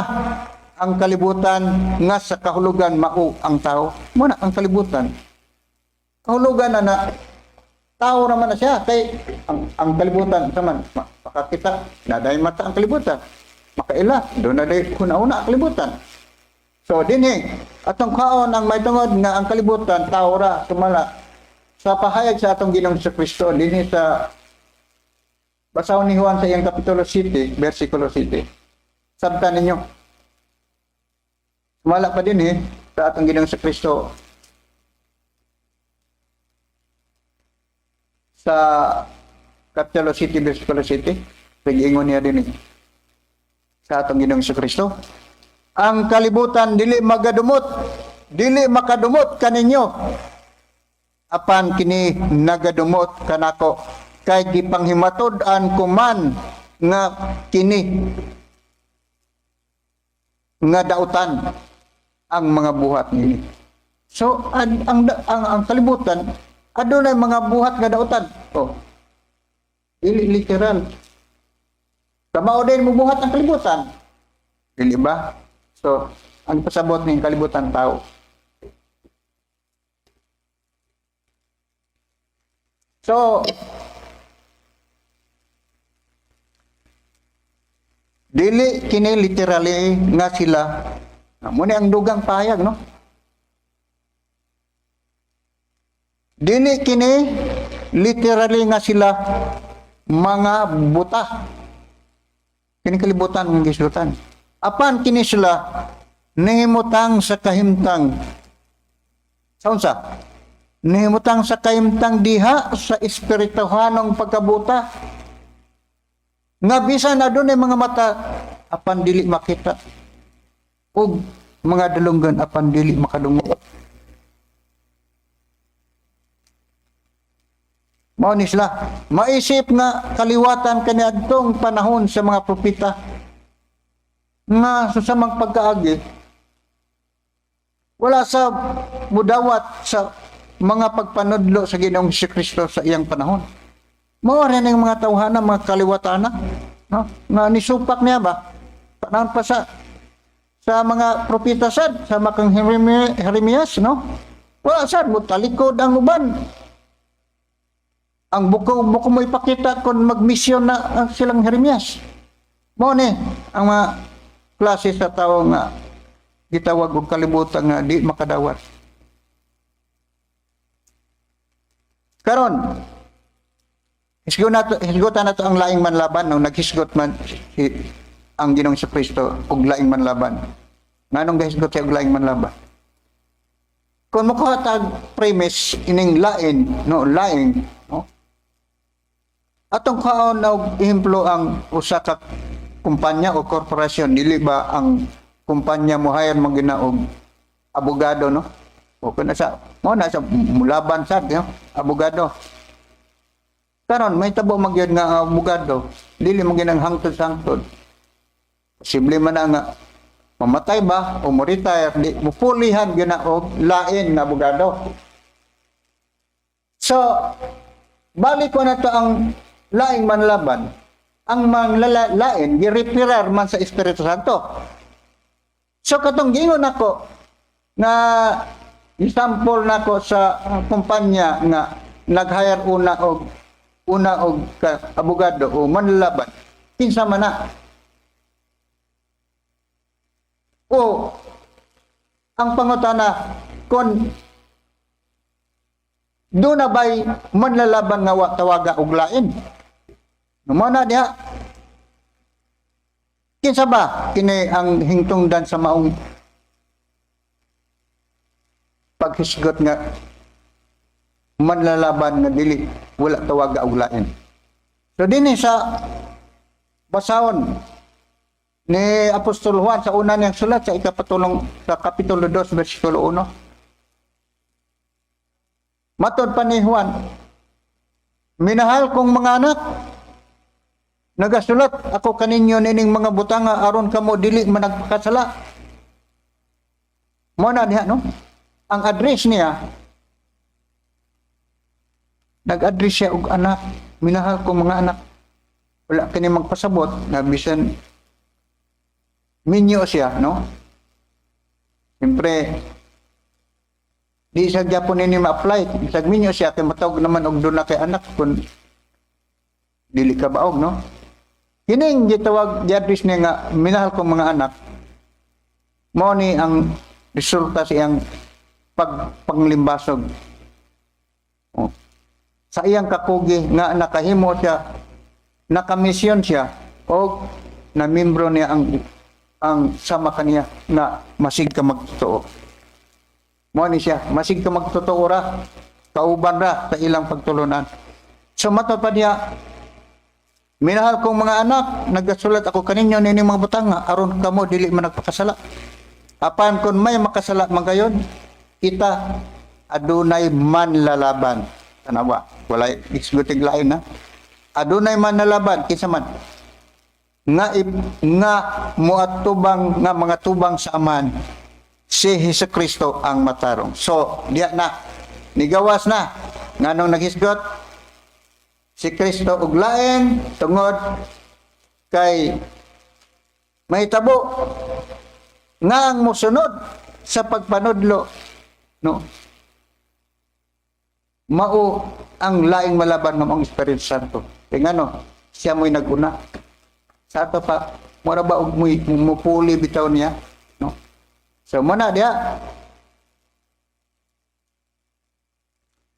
ang kalibutan nga sa kahulugan mao ang tao. Muna ang kalibutan. Kahulugan na tao naman na siya kay ang kalibutan naman makakita naday mata ang kalibutan. Makaila do na day kuna-una ang kalibutan. So dinhi atong kaon ang may tungod nga ang kalibutan tao ra sumala sa pahayag sa atong Ginoong Kristo dinhi sa basahon ni Juan sa iyang kapitulo 7 bersikulo 7. Sabtan ninyo. Wala pa din sa atong Ginoong Kristo sa kapitulo 7 bersikulo 7. Pag-ingon niya din sa atong Ginoong Kristo. Ang kalibutan dili makadumot kaninyo. Apan kini nagadumot kanako kay gipanghimatod-an ko man nga kini nga dautan ang mga buhat nini. So ang kalibutan adunay mga buhat nga dautan. Oh. Dili literal. Kamao din mo buhat ang kalibutan. Dili ba? So ang pasabot ning kalibutan tao. So dili kini literally nga sila. Muna ang dugang pahayag, no? Dili kini literally nga sila mga buta. Kini kalibutan ng gislutan. Apan kini sila nihimutang sa kahimtang. Sa unsa? Nihimutang sa kahimtang diha sa espirituhanong pagkabuta. Nga bisan na doon ay mga mata apan dili makita. O mga dalunggan apan dili makadungog. Mao ni sila maisip nga kaliwatan kaniadtong panahon sa mga propeta nga susamang pagkaagi wala sa mudawat sa mga pagpanudlo sa Ginoong Kristo sa iyang panahon. Mao rin ang mga tawhana, mga kaliwatana, no? Nga nisupak niya ba? Panahon pa sa mga propeta sad, sa makang Jeremias, no? Wala sad mo talikod ang uban. Ang buko mo ipakita kung magmisyon na silang Jeremias. Mao ni ang mga klase sa tao nga gitawag og kalibutan nga di makadawat. Karon hisgutan na to ang laing manlaban nung naghisgot man ang Ginoong Kristo og laing manlaban. Nganong gahisgot siya og laing manlaban? Kung makuha tag premise ining lain, no, laing, no? Atong kaon og ehemplo ang usa ka kumpanya o korporasyon, dili ba ang kumpanya mo hire mo ginaog abogado, no? O kung nasa mulaban sad, no? Abogado. Karon may tabo magyud nga abogado, dili mo ginang hangtod-hangtod. Posible man na nga mamatay ba o mo-retire, di mupulihan ginaog lain nga abogado. So balik ko na to ang laing manlaban. Ang lain gi-referer man sa Espiritu Santo. So katong gingon nako na example nako sa kumpanya nga nag-hire una og abogado o manlalaban, kinsa man na. O ang pangutana kon do na bay manlalaban nga tawaga og lain. Mo na diha. Kinsa ba kini ang hingtungdan sa maong paghisgot nga manlalaban nga dili wala tawaga og lain. So dinhi sa basahon ni Apostol Juan sa una niyang sulat sa ikapatulong sa kapitulo 2 bersikulo 1. Matod pa ni Juan, minahal kong mga anak, nagasulat ako kaninyo nining mga butanga aron kamo dili man nagpakasala. Mo na diha, no? Ang address niya, nag-address siya og anak, minahal ko mga anak. Wala kini magpasabot na bisan minyo siya, no? Siyempre, di sa Japon ini ma-apply, bisag minyo siya kay matawag naman og doon na kay anak kung dili ka baog, no? Kining gitawag di-address niya nga minahal ko mga anak. Mao ni ang resulta sa iyang panglimbasog. Oh. Sa iyang kakugi nga nakahimo siya, nakamisyon siya o na membro niya ang sama kaniya na masig ka magtotoo. Mo ni siya, masig ka magtotoo ra, kauban ra sa ilang pagtulunan. So matod pa diya, minahal kong mga anak, nagasulat ako kaninyo nini mga butanga aron kamo dili man nagpakasala. Apan kun may makasala man gayon, kita adunay manlalaban. Tanawa, walay isgutig lain na. Adunay manlalaban kinsa man nga muatubang nga mga tubang sa aman si Hesukristo ang matarong. So diya na nigawas na nganong naghisgot si Kristo og lain tungod kay may tabo nga ang musunod sa pagpanudlo, no? Mao ang laing malaban ng Espiritu Santo. Kaya ngano, siya mo'y naguna. Sa ato pa, mura ba og mupuli bitaw niya, no? So muna diya.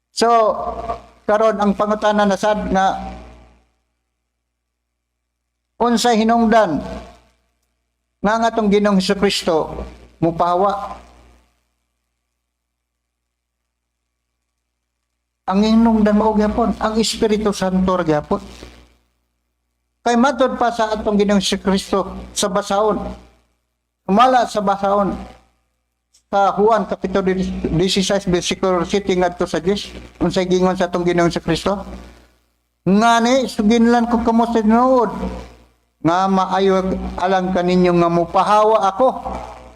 So karon ang pangutana na sad nga unsay hinungdan nga atong Ginoong Hesukristo mupahawa. Ang hinungdan mao gyapon ang Espiritu Santo ra gyapon. Kay matod pa sa atong Ginoong Hesukristo sa basahon. Umala sa basahon sa Juan kapitulo 16 bersikulo 7 ngadto sa 10 unsay gingon sa atong Ginoong Hesukristo? Ngani suginlan ko kamo sa tinuod nga maayo alang kaninyo nga mupahawa ako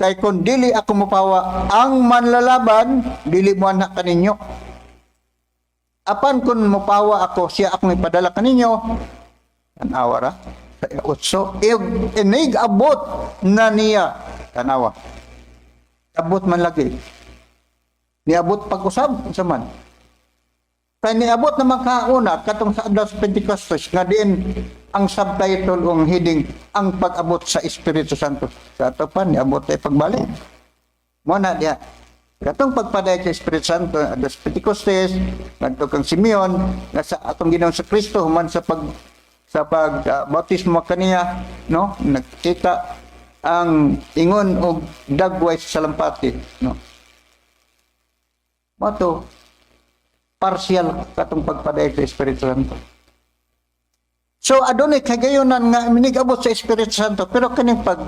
kay kun dili ako mupahawa ang manlalaban dili mo anak kaninyo. Apan kun mopawa ako, siya akong ipadala kaninyo. Tanawa ra. So, inig abot na niya. Tanawa. Abot man lagi. Niabot pag-usab sa man. Kaya niabot naman kauna, katong sa adlaw sa Pentecostes, nga din ang subtitle o heading, ang pag-abot sa Espiritu Santo. Sa ato pa, niabot tayo pagbalik. Muna diya. Katong pagpaday sa Espiritu Santo, adlaw sa Pentecostes, ngadto kang Simeon, nga sa atong Ginoong sa Kristo, human sa bautismo kaniya, no? Nagkita ang ingon og dagway sa salampati, no? Mato partial katong pagpaday sa Espiritu Santo. So adunay kagayonan nga minigabot sa Espiritu Santo, pero kaning pag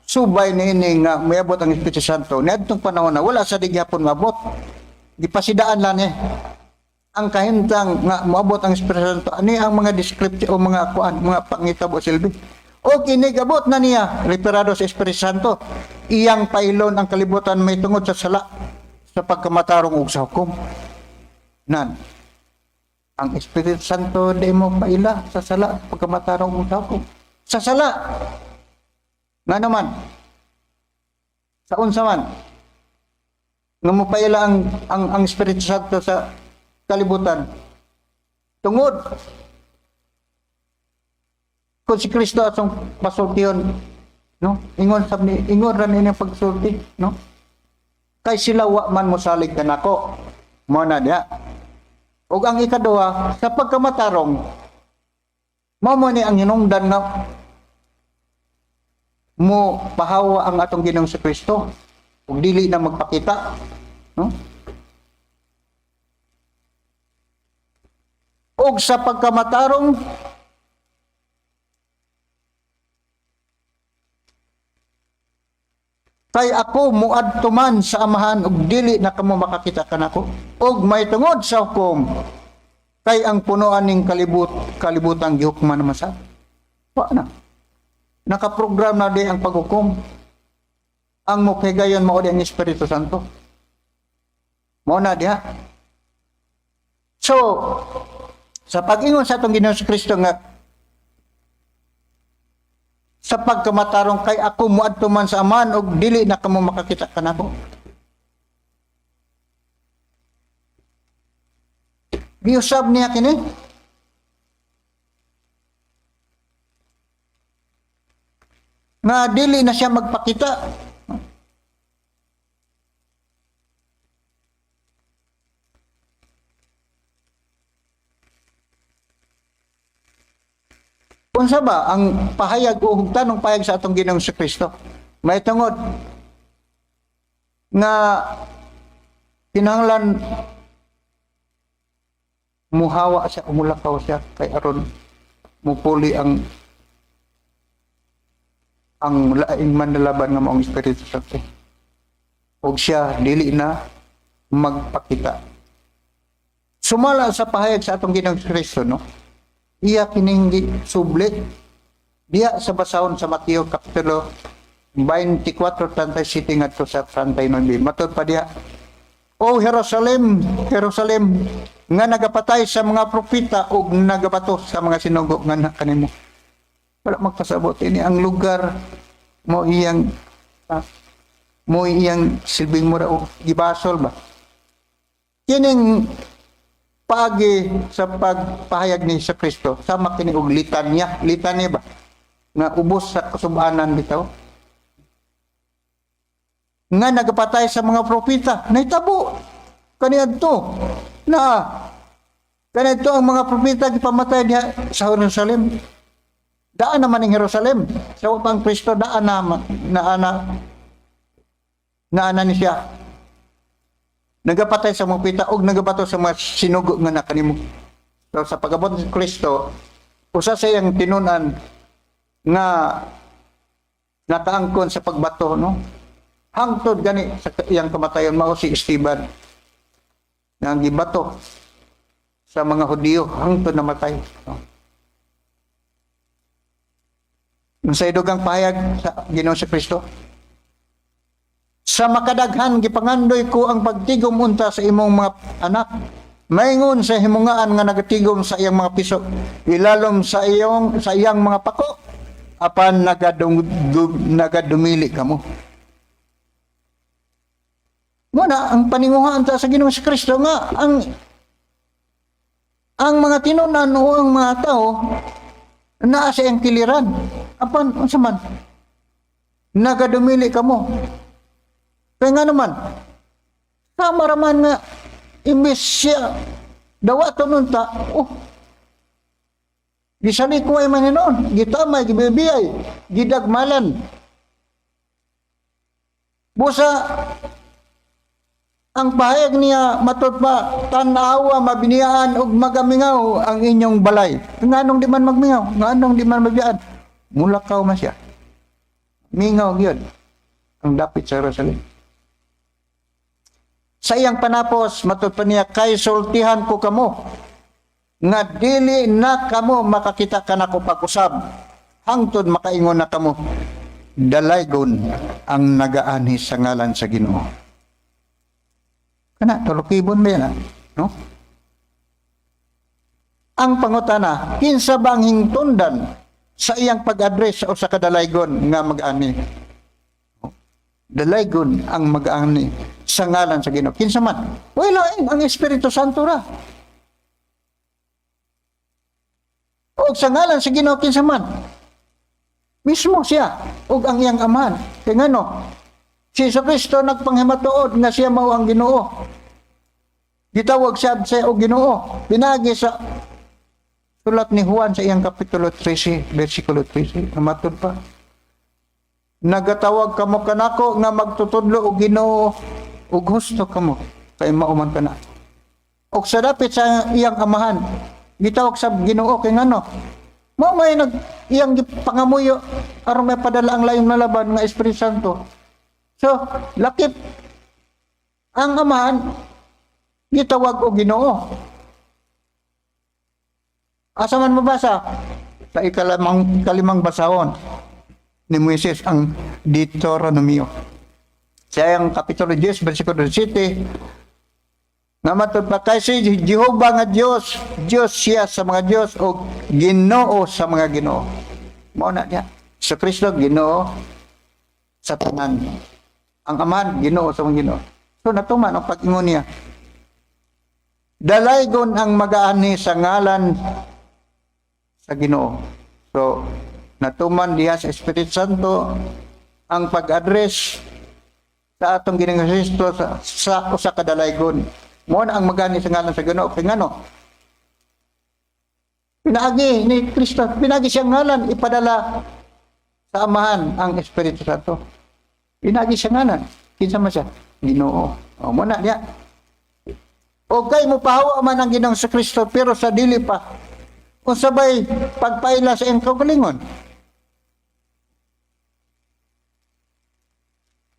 subay niini nga miabot ang Espiritu Santo niadtong panahon na wala sa digyapon mabot. Gipasidaan lang ni ang kahimtang nga moabot ang Espiritu Santo ani ang mga descriptive o mga kuan, mga pangitabo silbi. O kinigabot na niya referado sa Espiritu Santo, iyang pailon ang kalibutan may tungod sa sala, sa pagkamatarong ug sa hukom. Nan, ang Espiritu Santo di mo paila sa sala, pagkamatarong ug sa hukom. Sa sala. Nga naman, sa unsa man, nga mo paila ang Espiritu Santo sa kalibutan. Tungod kung si Kristo atong pasultiyon, no? Ingon ra ni pagsulti, no? Kay sila wa man mosalig kanako. Mao na diha. Ug ang ikaduha, sa pagkamatarong, mao mo ni ang hinungdan nga mo pahawa ang atong Ginoong sa Kristo ug dili na magpakita, no? Ug sa pagkamatarong kay ako muadto man sa amahan ug dili na kamo makakita kanako ug may tungod sa hukom kay ang punuan ning kalibutang gihukman naman sa wa na nakaprogram na di ang paghukom ang mokegayon mao di ang Espiritu Santo mao na diha. So sa pag-ingon sa atong Ginoong Kristo nga sa pagkamatarong kay ako muadto man sa aman og dili na kamo makakita kanako. Giusab niya kini. Nga dili na siya magpakita. Unsa ba ang pahayag o hugtanong pahayag sa atong Ginoong sa Kristo? May tungod nga kinahanglan muhawa siya, umulakaw siya kay aron mupuli ang laing manlalaban nga maong Espiritu Santo. Og siya dili na magpakita. Sumala sa pahayag sa atong Ginoong Kristo, no? Iya kining sublit diya sa basahon sa Mateo kapitulo 24:37 ngadto sa 39. Matud pa diya, O Jerusalem, Jerusalem, nga nagapatay sa mga propeta ug nagabato sa mga sinugo nga kanimo. Wala magpasabot ini ang lugar mo iyang silbing mo ra og gibasol ba. Kining pagi sa pagpahayag ni sa Kristo sama kini og litanya ba nga ubos sa kasubanan bitaw nga nagapatay sa mga propeta nahitabo kaniadto na kanadto ang mga propeta gipamatay diha sa Jerusalem. Daan naman ning Jerusalem sa upang Kristo daan na ni siya nagapatay sa mga pita og nagabato sa mga sinugo nga nakanimo. So sa pagabot ni Kristo, usa sa iyang tinunan nga nakaangkon sa pagbato, no? Hangtod gani sa iyang kamatayon mao si Esteban nga gibato sa mga Hudiyo hangtod namatay, no? Unsay dugang pahayag sa Ginoo sa Kristo? Sa makadaghan gipangandoy ko ang pagtigom unta sa imong mga anak. Maingon sa himungaan nga nagatigom sa iyang mga piso, ilalom sa iyang mga pako, apan nagadumili kamo. Muna ang paninguhaan ta sa Ginoong Kristo nga ang mga tinunan o ang mga tao naa sa iyang kiliran. Apan unsa man nagadumili kamo. Kaya nga naman, sama raman nga, imbis siya, dawaton nun ta, gisali ko ay Maninoon, gitamay, gibibiyay, gidagmalan. Busa, ang pahayag niya, matod pa, tanawa, mabiniyaan, ug magamingaw ang inyong balay. Nga nung di man magmingaw, nga nung di man mabiyaan, mulakaw man siya. Mingaw yun, ang dapit sa Jerusalem. Sa iyang panapos, matod pa niya, kay sultihan ko kamo, nga dili na kamo makakita ka na ko pag-usab, hangtod makaingon na kamo, dalaygon ang nagaani sa ngalan sa Ginoo. Kana, tulukibon ba yan, no? Ang pangutana, kinsa bang hingtundan sa iyang pag-address o sa kadalaygon nga mag-ani? Dalaygon ang mag-ani sa ngalan sa Ginoo. Kinsa man? Wala ang Espiritu Santo ra. O sa ngalan sa Ginoo kinsa man? Mismo siya ug ang iyang amahan. Kay ngano? Si Kristo nagpanghimatuod nga siya mao ang Ginoo. Gitawag siya sa og Ginoo. Pinagi sa sulat ni Juan sa iyang kapitulo 13, versikulo 13. Namatod pa. Nagatawag kamo kanako nga magtutudlo og Ginoo ug husto kamo kay mauman kana. Og sa dapit sa iyang amahan, gitawag sa Ginoo kay ngano? Mao may iyang pangamuyo aron may padala ang layon na laban nga Espiritu Santo. So, lakip ang amahan gitawag og Ginoo. Asa man mabasa sa ikalimang basahon ni Moises ang Deuteronomio. Sa iyang kapitulo 10, versikulo 7, nga matod pa kay si Jehova nga Dios, Dios siya sa mga Dios o Ginoo sa mga Ginoo. Mao na diya. Sa Kristo Ginoo sa tanan. Ang Amahan Ginoo sa mga Ginoo. So natuman ang pag-ingon niya. Dalaygon ang mag-aani sa ngalan sa Ginoo. So natuman diha sa Espiritu Santo ang pag-address sa atong Ginoong Kristo sa usa ka dalaygon. Mo na ang magani sa ngalan sa Ginoo. Kay ngano? Pinaagi ni Kristo, pinagi siyang ngalan ipadala sa Amahan ang Espiritu Santo. Pinagi siyang ngalan. Kinsa man siya? Ginoo. O mo na niya. O kay mo pahawa man ang Ginoong sa Kristo pero sa dili pa. Kung sabay pagpaila sa iyang kaugalingon.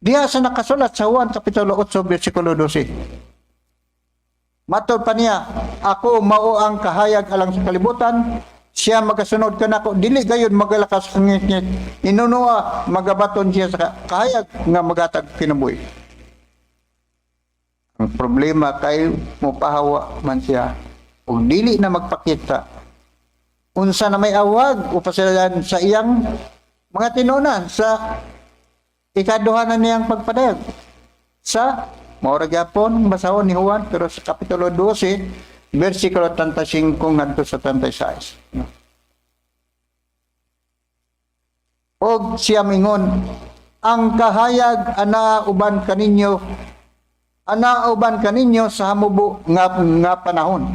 Diha sa nakasulat sa Juan kapitulo 8 bersikulo 12. Matod pa niya, ako mao ang kahayag alang sa kalibutan, siya magasunod kanako dili gayud magalakas ang ngit-ngit. Inunuwa magabaton siya sa kahayag nga magatag kinabuhi. Ang problema kay mopahawa man siya ug dili na magpakita. Unsa na may awag o pasalayan sa iyang mga tinunan sa ikaduhanan niyang pagpadayag sa maura gyapon basahon ni Juan pero sa kapitulo 12 bersikulo 35 ngadto sa 36. Og siya mingon ang kahayag ana uban kaninyo sa hamubo nga panahon.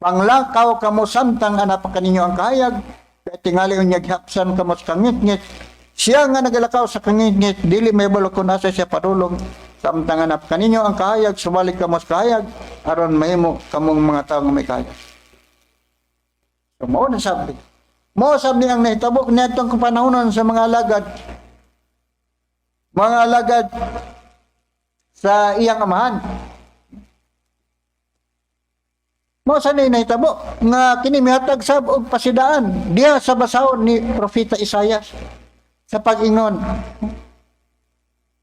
Panglakaw kamo samtang ana pa kaninyo ang kahayag kay tingali unya gihapsan kamo sa kangit-ngit. Siya nga nagalakaw sa kangit-ngit, dili may balok kung asa siya padulong. Samtang anap kaninyo ang kahayag, sumalik ka mo sa kahayag, aron mahimo kamong mga tao nga may kahayag. So, mao na sabi. Mao sabi ang nahitabok niya itong kapanahonan sa mga alagad. Mga alagad sa iyang amahan. Mao sa nahitabok nga kini mihatag sab og pasidaan diha sa basahon ni Propeta Isaias. Sa pag-ingon,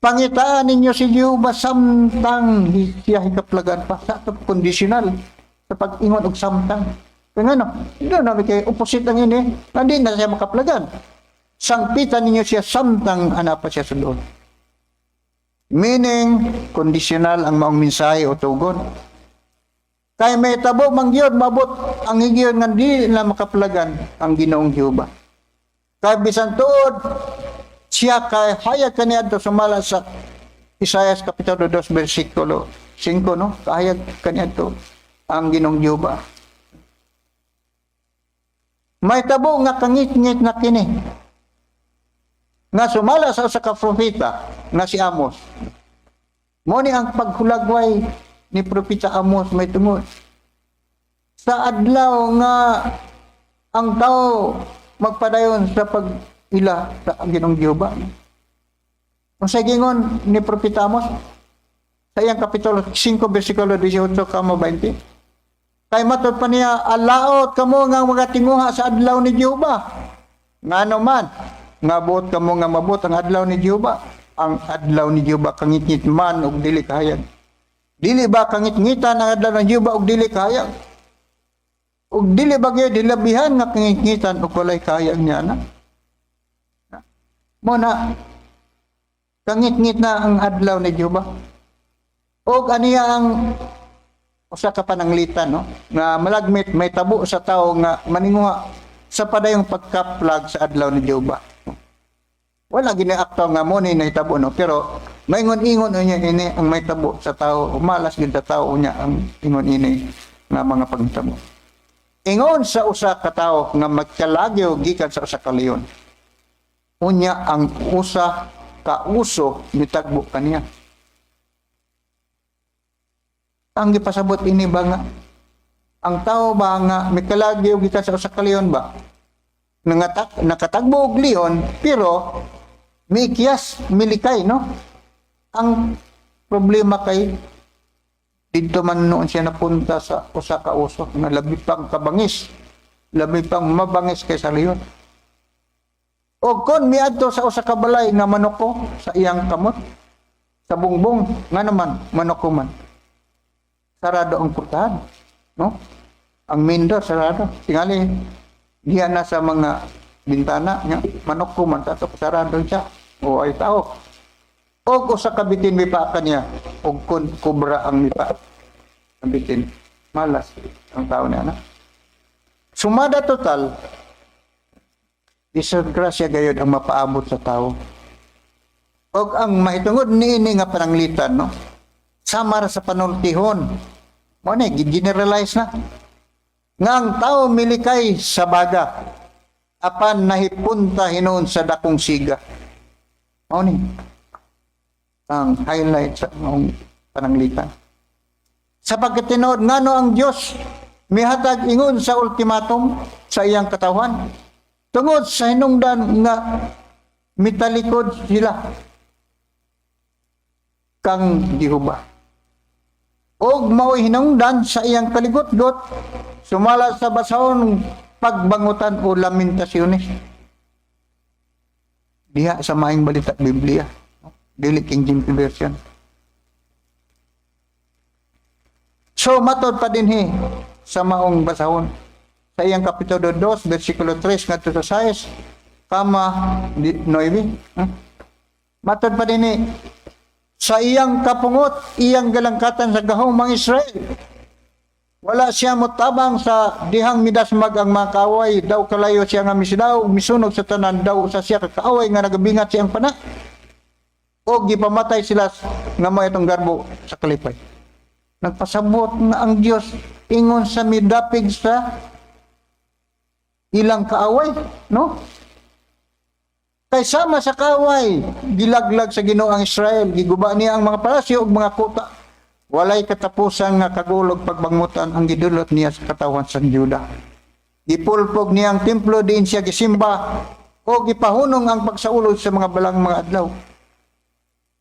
Pangitaan ninyo si Jehova samtang siya hikaplagan pa sa kondisyonal sa pag-ingon og samtang. Kaya nga no, namin kay opposite ang ini, hindi na siya makaplagan. Sangpitan ninyo siya samtang hanapa siya sulod. Meaning, kondisyonal ang maong mensahe o tugon. Kaya may tabo mangyod, mabot ang higiyon nga di na makaplagan ang Ginoong Jehova. Kaya bisan tuod, siya kay hayag kaniya to sumala sa Isaiah Kapitulo 2, versikulo 5, no? Kahayag kaniya to ang Ginoong Jehova. May tabo nga kangit-ngit na kini. Nga sumala sa usa ka propeta nga si Amos. Mo ni ang paghulagway ni propeta Amos may tungod. Sa adlaw nga ang tao magpadayon sa pag-ila sa Ginoong Jehova. Kung sa gingon ni propeta Amos sa iyang kapitulo 5 bersikulo 18 kamo 20. Kay matod pa niya, alaot kamo nga mga tinguha sa adlaw ni Jehova. Ngano man, ngabot kamo nga mabot ang adlaw ni Jehova. Ang adlaw ni Jehova kangit-ngit man og dili kahayag. Dili ba kangit-ngitan ang adlaw ni Jehova og dili kahayag? Og dili ba gyud dilabihan nga kangit-ngitan og walay kahayag niya na? Mo na kangit-ngit na ang adlaw ni Jehova. Og aniya ang usa ka pananglitan, no, nga malagmit may tabo sa tao nga maninguha sa padayong pagkaplag sa adlaw ni Jehova. Wala giniaktaw nga mo ni nahitabo, no, pero maingon-ingon niya ini ang may tabo sa tao, malas gid sa tao niya ang ingon ini nga mga pagtabo. Ingon sa usa ka tao nga magkalagyo gikan sa usa ka leon. Unya ang usa ka uso mitagbo kaniya. Ang gipasabot ini ba nga ang tao ba nga mikalagyo gikan sa usa ka leon ba nakatagbo og leon pero mikyas milikay, no? Ang problema kay dito man noon siya napunta sa usa ka uso na labi pang kabangis, labi pang mabangis kaysa leon. O kon miadto sa usa ka balay nga manoko sa iyang kamot sa bungbong nga naman manoko man. Sarado ang putahan, no? Ang main door sarado. Tingali diha na sa mga bintana nya manok ko man tatok sarado siya. O ay tao. Og usa ka bitin mipa kanya og kun kubra ang mipa. Ang bitin malas ang tao niya na. Sumada total disgrasya gayud ang mapaabot sa tao. Og ang mahitungod niini nga pananglitan, no? Samar sa panultihon. Mo ni generalize na. Nga ang tao milikay sa baga apan nahipunta hinuon sa dakong siga. Mo ni ang highlight sa ang pananglitan. Sa pagkatinuod ngano ang Dios mihatag ingon sa ultimatum sa iyang katawhan tungod sa hinungdan nga mitalikod sila kang Jehova. Og mao'y hinungdan sa iyang kaligot-got sumala sa basahon pagbangutan o lamentasyones. Diha sa maing balita Biblia, dili King James Version. So matod pa dinhi sa maong basahon sa iyang kapitulo 2 bersikulo 3 ngadto sa 6 kama 9. Matod pa dinhi sa iyang kapungot, iyang galangkatan sa gahong mga Israel. Wala siya motabang sa dihang midasmag ang mga kaaway, daw kalayo siya nga misidaw, misunog sa tanan, daw sa siya kakaaway nga nagabingat siyang pana. O gipamatay sila nga may itong garbo sa kalipay. Nagpasabot na ang Diyos ingon sa midapig sa ilang kaaway, no? Kay sama sa kaway, gilaglag sa Ginoo ang Israel, giguba niya ang mga palasyo ug mga kuta. Walay katapusan nga kagulog pagbangutan ang gidulot niya sa katawan sa Juda. Gipulpog niya ang templo diin siya gisimba o gipahunong ang pagsaulod sa mga balang mga adlaw.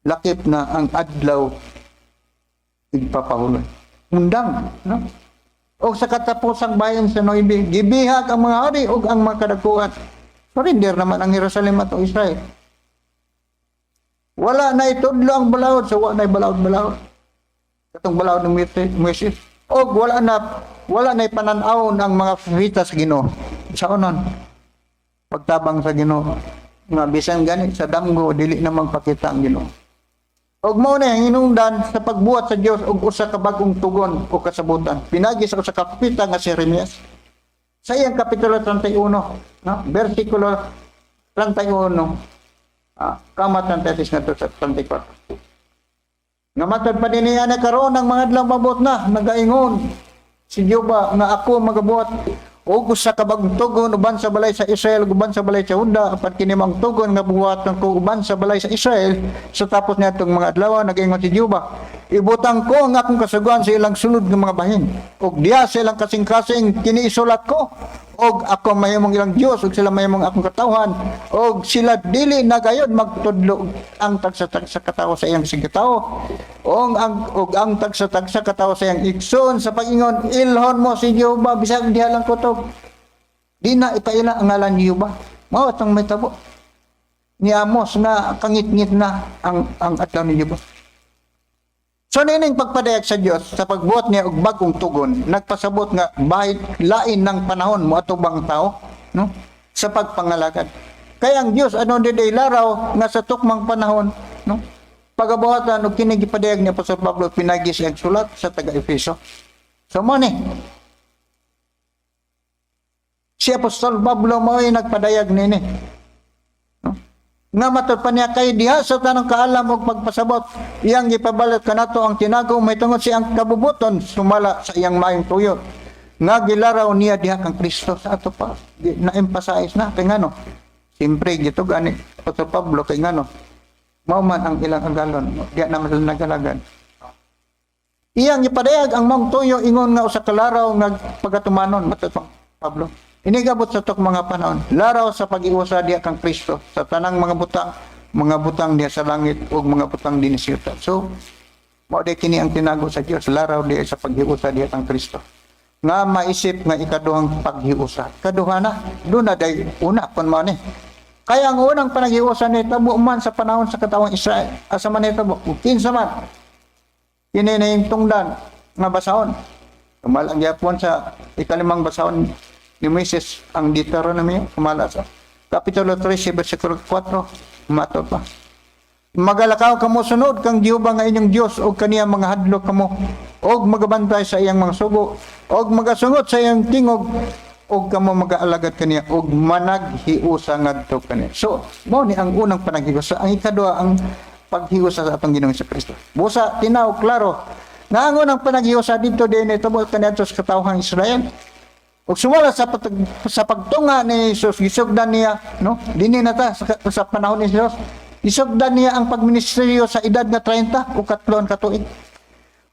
Lakip na ang adlaw igpapahulod. Undang, no? O sa katapusang bayan sa Noybe, gibihag ang mga hari ug ang mga kadakuan. Surrender naman ang Jerusalem at Israel. Wala na itudlo ang balawod, so wala na balawod-balawod. Katong balawod ng Moises. O wala na ipananaw ng mga propeta sa Ginoo. Sa unon, pagtabang sa Ginoo, nga bisan gani sa damgo dili na magpakita ang Ginoo. Og mao na ang hinungdan sa pagbuhat sa Dios og usa ka bag-ong tugon o kasabutan. Pinagi sa usa ka propeta nga si Jeremias. Sa iyang kapitulo 31, no? Versikulo 31, kama 33 nga to sa 34. Nga matod pa din niya na karon ang mga adlaw mabot na nagaingon si Jehova nga ako magabuhat og usa ka bagong tugon uban sa balay sa Israel uban sa balay sa Juda apan kini mang tugon nga buhatan ko uban sa balay sa Israel sa tapos niadtong mga adlaw nagaingon si Jehova ibutang ko ang akong kasuguan sa ilang sulod nga mga bahin og diha sa ilang kasing-kasing kini isulat ko og ako mahimong ilang Dios og sila mahimong akong katawhan og sila dili na gayud magtudlo ang tagsa-tagsa katawo sa iyang sigatawo og ang tagsa-tagsa katawo sa iyang igsoon sa pag-ingon ilhon mo si Jehova bisag diha lang kutob di na ipaila ang ngalan ni Jehova mao atong may tabo ni Amos nga kangit-ngit na ang adlaw ni Jehova. So nining pagpadayag sa Dios sa pagbuhat niya og bagong tugon nagpasabot nga bahit lain ng panahon mo atubang tao no sa pagpangalagad. Kaya ang Dios ano diday laraw nga sa tukmang panahon no pagabuhatan og kini gipadayag ni Apostol Pablo pinagi siyang sulat sa taga-Efeso. So mo ni si Apostol Pablo mo'y nagpadayag nini nga matod pa niya kay diha sa tanang kaalam og pagpasabot iyang gipabalot kanato ang tinago may tungod siyang kabubuton sumala sa iyang maayong tuyo nga gilaraw niya diha kang Kristo sa ato pa na-emphasize na kay ngano simpre gito gani Apostol Pablo kay ngano mao man ang ilang agalon diha naman sila nagalagan iyang gipadayag ang maong tuyo ingon nga usa ka laraw nga pagatumanon matod pa Pablo. Inigabot sa tok mga panahon, laraw sa pag-iusa diha kang Kristo sa tanang mga butang diha sa langit ug mga butang dinhi sa yuta. So, mao di kini ang tinago sa Dios, laraw diha sa pag-iusa diha kang Kristo. Nga maisip nga ikaduhang pag-iusa. Kaduha na, do na day una kon mao ni. Kaya ang unang panag-iusa ni tabo man sa panahon sa katawang Israel, asa man nitabo, kinsa man. Kini na yung tungdan nga basahon. Tumalang gyapon sa ikalimang basahon ni Moises ang Deuteronomy kumala sa Kapitulo 13 versikulo 4 matod pa magalakaw kamo sunod kang Jehova nga inyong Dios og kaniya mga hadlok kamo og magabantay sa iyang mga sugo og magasungot sa iyang tingog og kamo magaalagad kaniya og managhiusa ngadto kaniya. So mao ni ang unang panaghiusa. Ang ikaduha ang paghiusa sa atong Ginoong Kristo. Busa tinaw klaro nga ang unang panaghiusa dito dinhi tungod kaniadto sa katawhang Israel. Ug sumala sa pagtunga ni Jesus gisugdan niya no dinhi na ta sa panahon ni Jesus gisugdan niya ang pagministeryo sa edad nga 30 o katlon ka tuig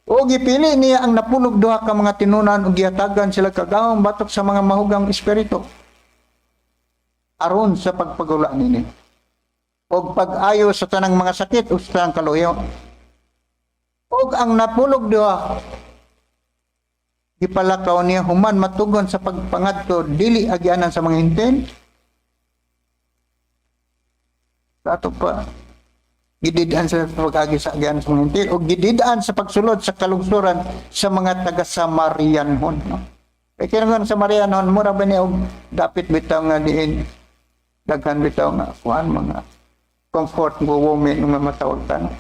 o gipili niya ang napulog duha ka mga tinunan ug gihatagan sila kagawang batok sa mga mahugang espiritu aron sa pagpagula nini og pag-ayo sa tanang mga sakit ug sa tanang kaluyo ug ang napulog duha gipalakaw niya human matugon sa pagpangadto dili agyanan sa mga hinten sa ato pa gididaan sa pag-agi sa agyanan sa mga hinten o gididaan sa pagsulod sa kalungsuran sa mga taga-Samarianhon no? Kaya kinungan sa Samarianhon mura ba niya og dapit bitaw nga diin daghan bitaw nga kuan mga comfort mo women nga matawag ta no?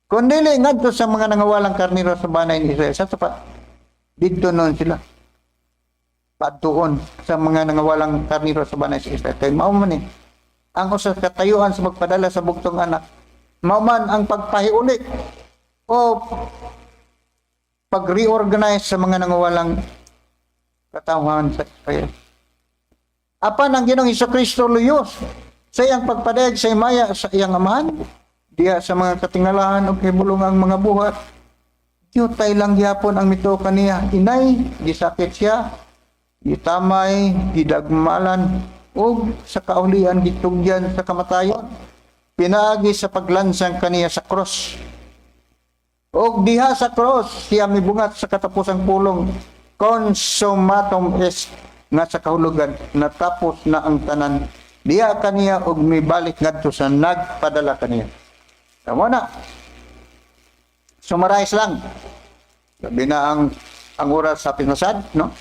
Kung dili ngadto sa mga nangawalang karniro sa banay ni Israel, sa tapat, dito noon sila. Patuon sa mga nangawalang karniro sa banay sa Israel. Kaya mauman ang usas katayuan sa magpadala sa bugtong anak. Mauman ang pagpahiuli o pag-reorganize sa mga nangawalang katawhan sa Israel. Apan ang Ginoong Hesukristo luyos sa iyang pagpadayag sa imaya sa iyang amahan, diya sa mga katingalahan o kibulungang mga buhat, yutay lang gyapon ang mito kaniya. Inay, gisakit siya, gitamay, gidagmalan, o sa kaulian gitugyan sa kamatayon. Pinaagi sa paglansang kaniya sa cross. O diha sa cross, siya mibungat sa katapusang pulong, consummatum est, nga sa kahulugan, natapos na ang tanan. diya kaniya og mibalik ngadto sa nagpadala kaniya. Tama na. Summarize lang. Sabi na ang oras sa pinasad, no?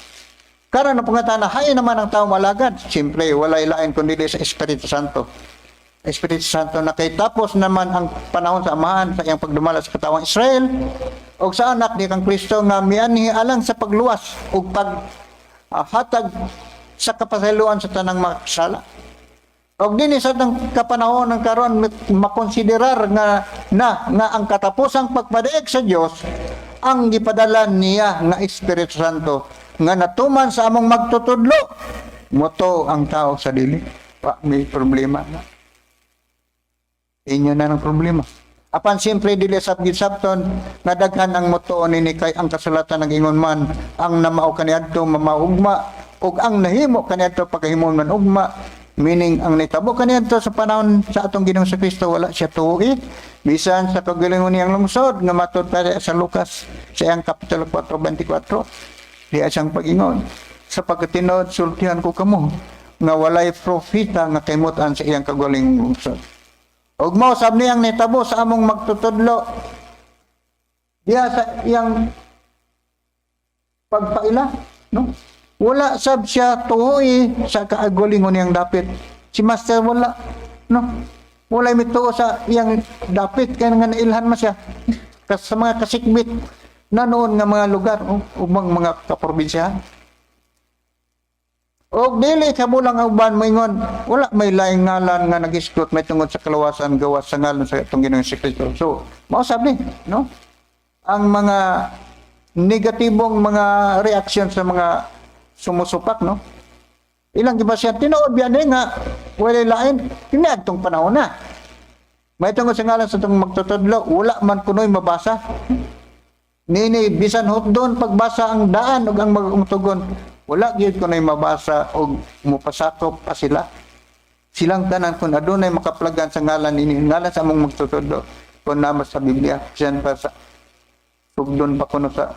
Karon na pangatana, hay naman ang tao malagad. Siyempre, walay lain kundi sa Espiritu Santo. Espiritu Santo na kay tapos naman ang panahon sa amahan sa iyang pagdumala sa katawang Israel o sa anak ni kang Kristo nga mianhi alang sa pagluwas o paghatag sa kapasaluan sa tanang makasala. Og dinhi sa tang kapanahon ng karon makonsiderar nga ang katapusang pagpadaig sa Dios ang gipadala niya nga Espiritu Santo nga natuman sa among magtutudlo moto ang tao sa dili wa may problema na inyo na ng problema apan siyempre dili sabgid-sabton nga daghan ang moto nini kay ang kasulatan nagingon man ang namao kaniadto mamaugma ug ang nahimo kaniadto pagahimon man ugma. Meaning, ang nitabo kaniadto sa panahon sa atong Ginoong sa Kristo, wala siya tuwi. Bisan sa kagalingon niyang lungsod, nga matod pa sa Lucas, sa iyang Kapitulo 4:24, diya siyang pag-ingon. Sa pagkatinod, sultihan ko kamo, nga walay profita nga kaymutan sa iyang kagaling lungsod. Ug mao sab niyang nitabo sa among magtutudlo, diya sa iyang pagpaila, no? Wala sab siya tuhoy sa kaagulingon niyang dapit. Si Master wala, no? Wala mituo sa iyang dapit kaya nga nailhan man siya. Sa mga kasikbit na noon nga mga lugar o mga kaprobinsya. O dili kabulang ang uban moingon, wala may laing ngalan nga nag-iskot may tungod sa kalawasan gawas sa ngalan sa itong Ginoong si Kristo. So, mao sabi, no? Ang mga negatibong mga reaksyon sa mga sumusupak, no? Ilang giba siya tinuod biyan nga wala lain kiniadtong panahon na. May tungod sa ngalan sa itong magtutudlo, wala man kunoy mabasa. Nini bisan hotdon pagbasa ang daan ug ang magumutugon, wala gyud kunoy mabasa ug mupasakop pa sila. Silang tanan kun adunay makaplagan sa ngalan nini, ngalan sa among magtutudlo kun nama sa Biblia, siyan pa sa tugdon pa kuno sa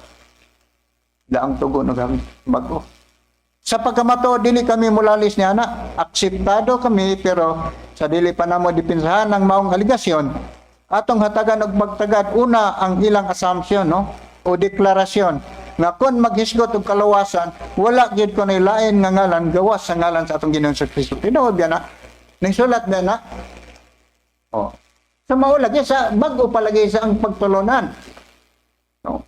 daang tugon ug bago. Sa pagkamato, dili kami mulalis ni ana. Akseptado kami, pero sa dili pa namo dipinsahan ng maong aligasyon, atong hatagan og magtagad una ang ilang assumption, no? O deklarasyon nga kun maghisgot og kalawasan, wala gyud ko nay lain nga ngalan gawas sa ngalan sa atong Ginoong sa Kristo. Tinuod yan na. Ningsulat na na. Oh. Sa mao lagi sa bag-o palagi sa ang pagtulunan. No?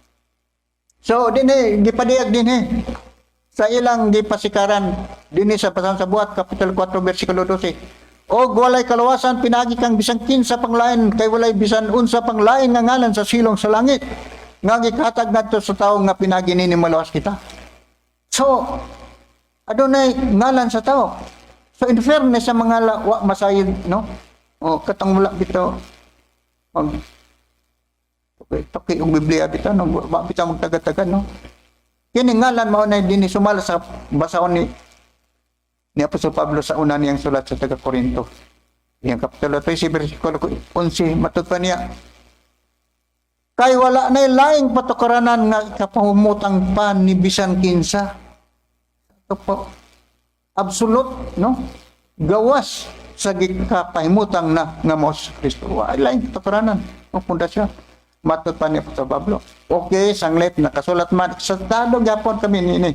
So dinhi gipadiyag dinhi sa ilang gipasikaran dinhi sa Pasan sa Buhat Kapitulo 4 bersikulo 12. Og walay kalawasan pinagi kang bisan kinsa pang lain kay walay bisan unsa pang lain nga ngalan sa silong sa langit nga gikatag ngadto sa tawo nga pinagi nini malawas kita. So adunay ngalan sa tawo. So in fairness sa mga wa masayid, no? O katong wala bitaw mag okay og Biblia bitaw no wa bitaw magtagad-tagad, no? Kini ngalan mao na dinhi sumala sa basaon ni Apostol Pablo sa una niyang sulat sa taga Corinto. Yang kapitulo 13 bersikulo 11 matud pa niya. Kay wala na laing patukaranan nga kapahumutang pa ni bisan kinsa. Ito po absolute, no? Gawas sa gikapahimutang na nga mao sa Kristo. Wala laing patukaranan o pundasyon. Matud pa ni Apostol Pablo. Okay, sanglit nakasulat man sa tadong gyapon kami nini.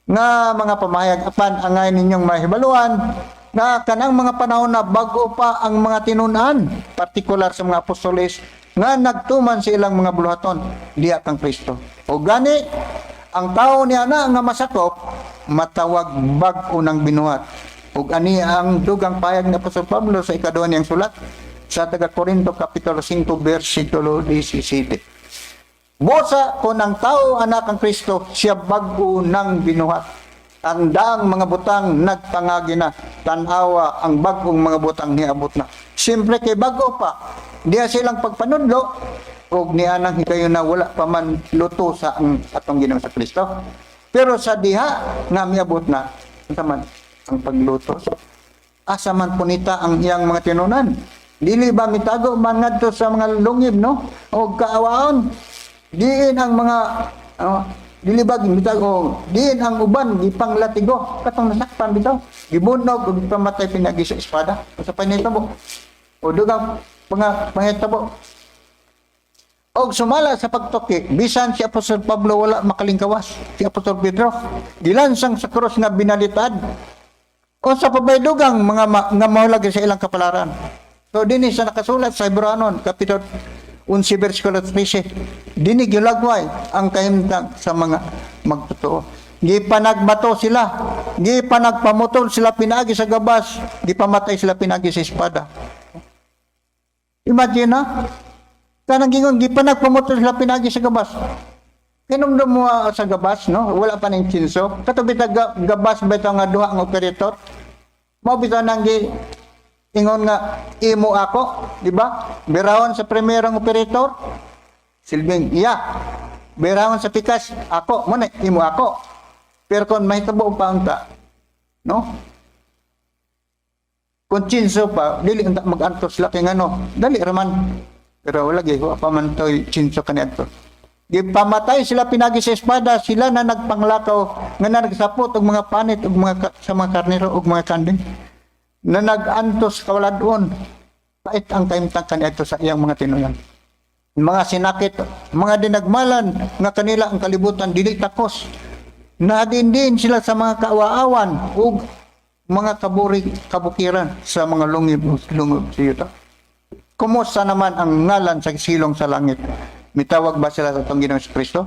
Nga mga pamahayag apan angay ninyong mahibaluan nga kanang mga panahon na bago pa ang mga tinun-an, partikular sa mga apostoles nga nagtuman sa ilang mga buluhaton diha kang Kristo. O gani ang tao niya na nga masakop matawag bag-o ng binuhat. Ug ani ang dugang payag ni Apostol Pablo sa ikaduha niyang sulat sa taga Corinto Kapitulo 5 bersikulo 17. Bosa kung ang tao anak ang Kristo, siya bago ng binuhat. Ang daang mga butang nagpangagi na, tanawa ang bagong mga butang niabot na. Siyempre kay bago pa, diya silang pagpanudlo, o niya nang hikayo na wala pa man luto sa ang atong Ginoong sa Kristo. Pero sa diha nga miabot na, ang pagluto. Asa man punita ang iyang mga tinunan. Dili ba mitago man ngadto sa mga lungib, no? O kaawaon. Diin ang mga Dilibag bitaw o diin ang uban gipanglatigo katong nasakpan bitaw. Gibunog ug pamatay pinagi sa espada. Sa panitabo. O dugang pangitabo. Og sumala sa pagtuki, bisan si Apostol Pablo wala makalingkawas. Si Apostol Pedro gilansang sa krus nga binalitad. O sa pabaydugang nga mahulagi sa ilang kapalaran. So dinhi sa nakasulat sa Hebreanon kapitulo 11 bersikulo 13. Dinhi gilagway ang kahimtang sa mga magtotoo. Gipanagbato sila, gipanagpamutol sila pinagi sa gabas, gipamatay sila pinagi sa espada. Imagine na, kanang gingon gipanagpamutol sila pinagi sa gabas. Kinumdum mo sa gabas, no? Wala pa ning tsinso. Kato bitaw gabas bitaw nga duha nga operator. Mao bitaw nang ingon nga imo ako, di ba? Birawon sa primerong operator, silbing iya. Birawon sa pikas, ako, mo na imo ako. Pero kung may tabo pa unta, no? Kung tsinso pa, dili unta mag-antos la kay ngano, dali raman. Pero wala gyud pa man toy tsinso kaniadto. Gipamatay sila pinagi sa espada, sila na nagpanglakaw nga nagsapot og mga panit og sa mga karnero og mga kanding. Na nag-antos kawaladon. Pait ang kaimtang kaniadto sa iyang mga tinuyan. Mga sinakit, mga dinagmalan nga kanila ang kalibutan dili takos. Nadindin sila sa mga kaawaan ug mga kabukiran sa mga lungib sa yuta. Kumusta naman ang ngalan sa silong sa langit? Mitawag ba sila sa itong Ginoong Kristo?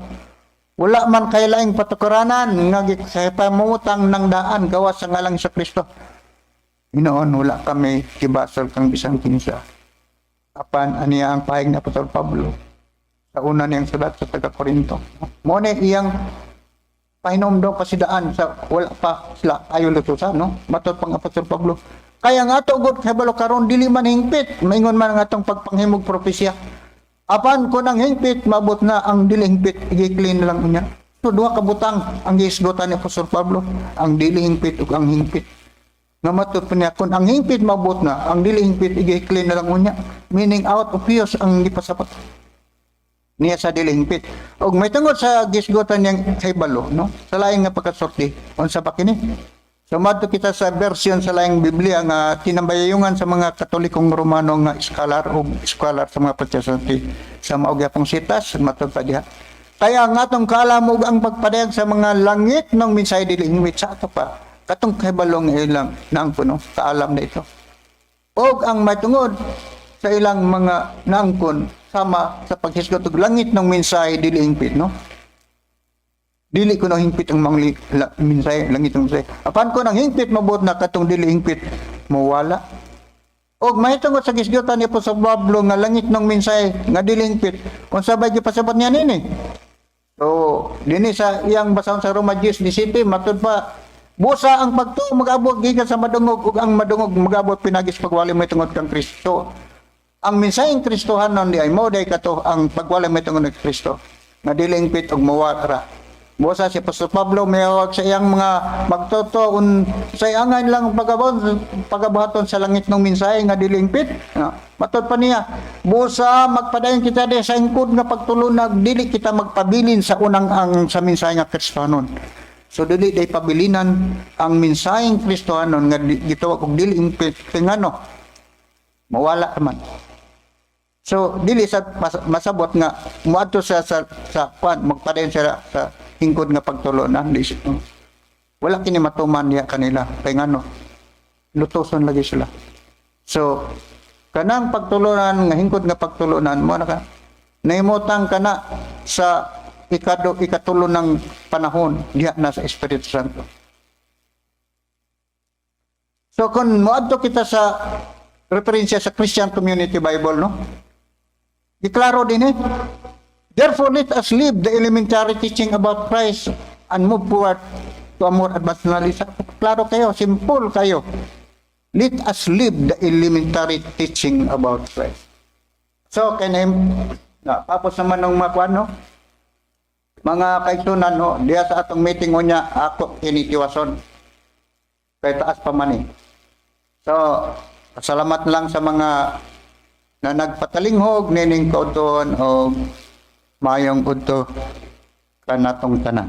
Wala man kay laing patukuranan nga sa pamutang ng daan gawas sa ngalang sa Kristo. Inoon wala kami kibasol kang bisang kinsa. Apan aniya ang pahig ni Apostol Pablo sa una niyang sulat sa taga-Korinto. Mo ni iyang pahinomdom pasidaan sa wala pa sila ayo lutusan, no? Matud pang Apostol Pablo. Kaya nga ato gud kabalo karon dili man hingpit, maingon man nga atong pagpanghimog propesya. Apan ko nang hingpit mabot na ang dili hingpit i-clean lang niya. So duha ka butang ang giisgotan ni Apostol Pablo, ang dili hingpit ug ang hingpit. Nga matud pa niya kun ang hingpit mabot na, ang dili hingpit i-clean na lang niya. Meaning out of use ang gipasapat niya sa dili hingpit. Og may tungod sa gisgotan niyang kaybalo, no? Sa laing nga pagkasorti, unsa pa kini? So madto kita sa version sa laing Biblia nga tinambayayungan sa mga Katolikong Romano nga scholar o scholar sa mga protestanti sa maugyapong sitas matud pa diha. Kaya nga atong kaalamog ang pagpadayag sa mga langit ng minsay dili hingpit sa ato pa. Katong kaybalong ilang naangkon, no? Kaalam na ito. Og ang may tungod sa ilang mga naangkon sama sa paghisgot og langit ng minsay dili hingpit, no? Dili ko nang hingpit ang mga minsay, langit ng minsay. Apan ko nang hingpit mabot na katong dili hingpit mawala. Og may tungod sa gisgotan ni Apostol Pablo nga langit ng minsay nga dili hingpit. Unsa ba gipasabot niya nini? So, dinhi sa iyang basahon sa Roma 10:17 matud pa busa ang pagtuo mag-abot gikan sa madungog ug ang madungog mag-abot pinagis pagwali may tungod kang Kristo. Ang mensaheng Kristohanon di ay mao day kato ang pagwali may tungod kang Kristo. Nga dili hingpit og mawala. Busa si Apostol Pablo mayawag sa iyang mga magtoto sa iyangan lang pagabuhaton sa langit ng mensahe nga dili hingpit. Matud pa niya, busa magpadayon kita di sa ingkod nga pagtulunag dili kita magpabilin sa unang ang sa mensahe nga Kristohanon. So dili day pabilinan ang mensaheng Kristohanon nga gitawag og dili hingpit ngano mawala man. So dili sa masabot nga moadto sa kwan magpadayon siya sa hingkod nga pagtulunan wala kini matuman niya kanila kay ngano lutoson lagi sila. So kanang pagtulunan nga hingkod nga pagtulunan mo na ka nahimutang kana sa ikatulo ng panahon diha na sa Espiritu Santo. So kung moadto kita sa referensya sa Christian Community Bible, no? Diklaro din therefore let us leave the elementary teaching about Christ and move forward to a more advanced knowledge. Klaro kayo, simple kayo. Let us leave the elementary teaching about Christ. So tapos naman ng mga no? Mga kaigsunan, no? Diya sa atong meeting o niya, ako kinitiwason. Kaya taas pa man So, salamat lang sa mga na nagpatalinghog, nining kauton o mayong udto kanatong tanan.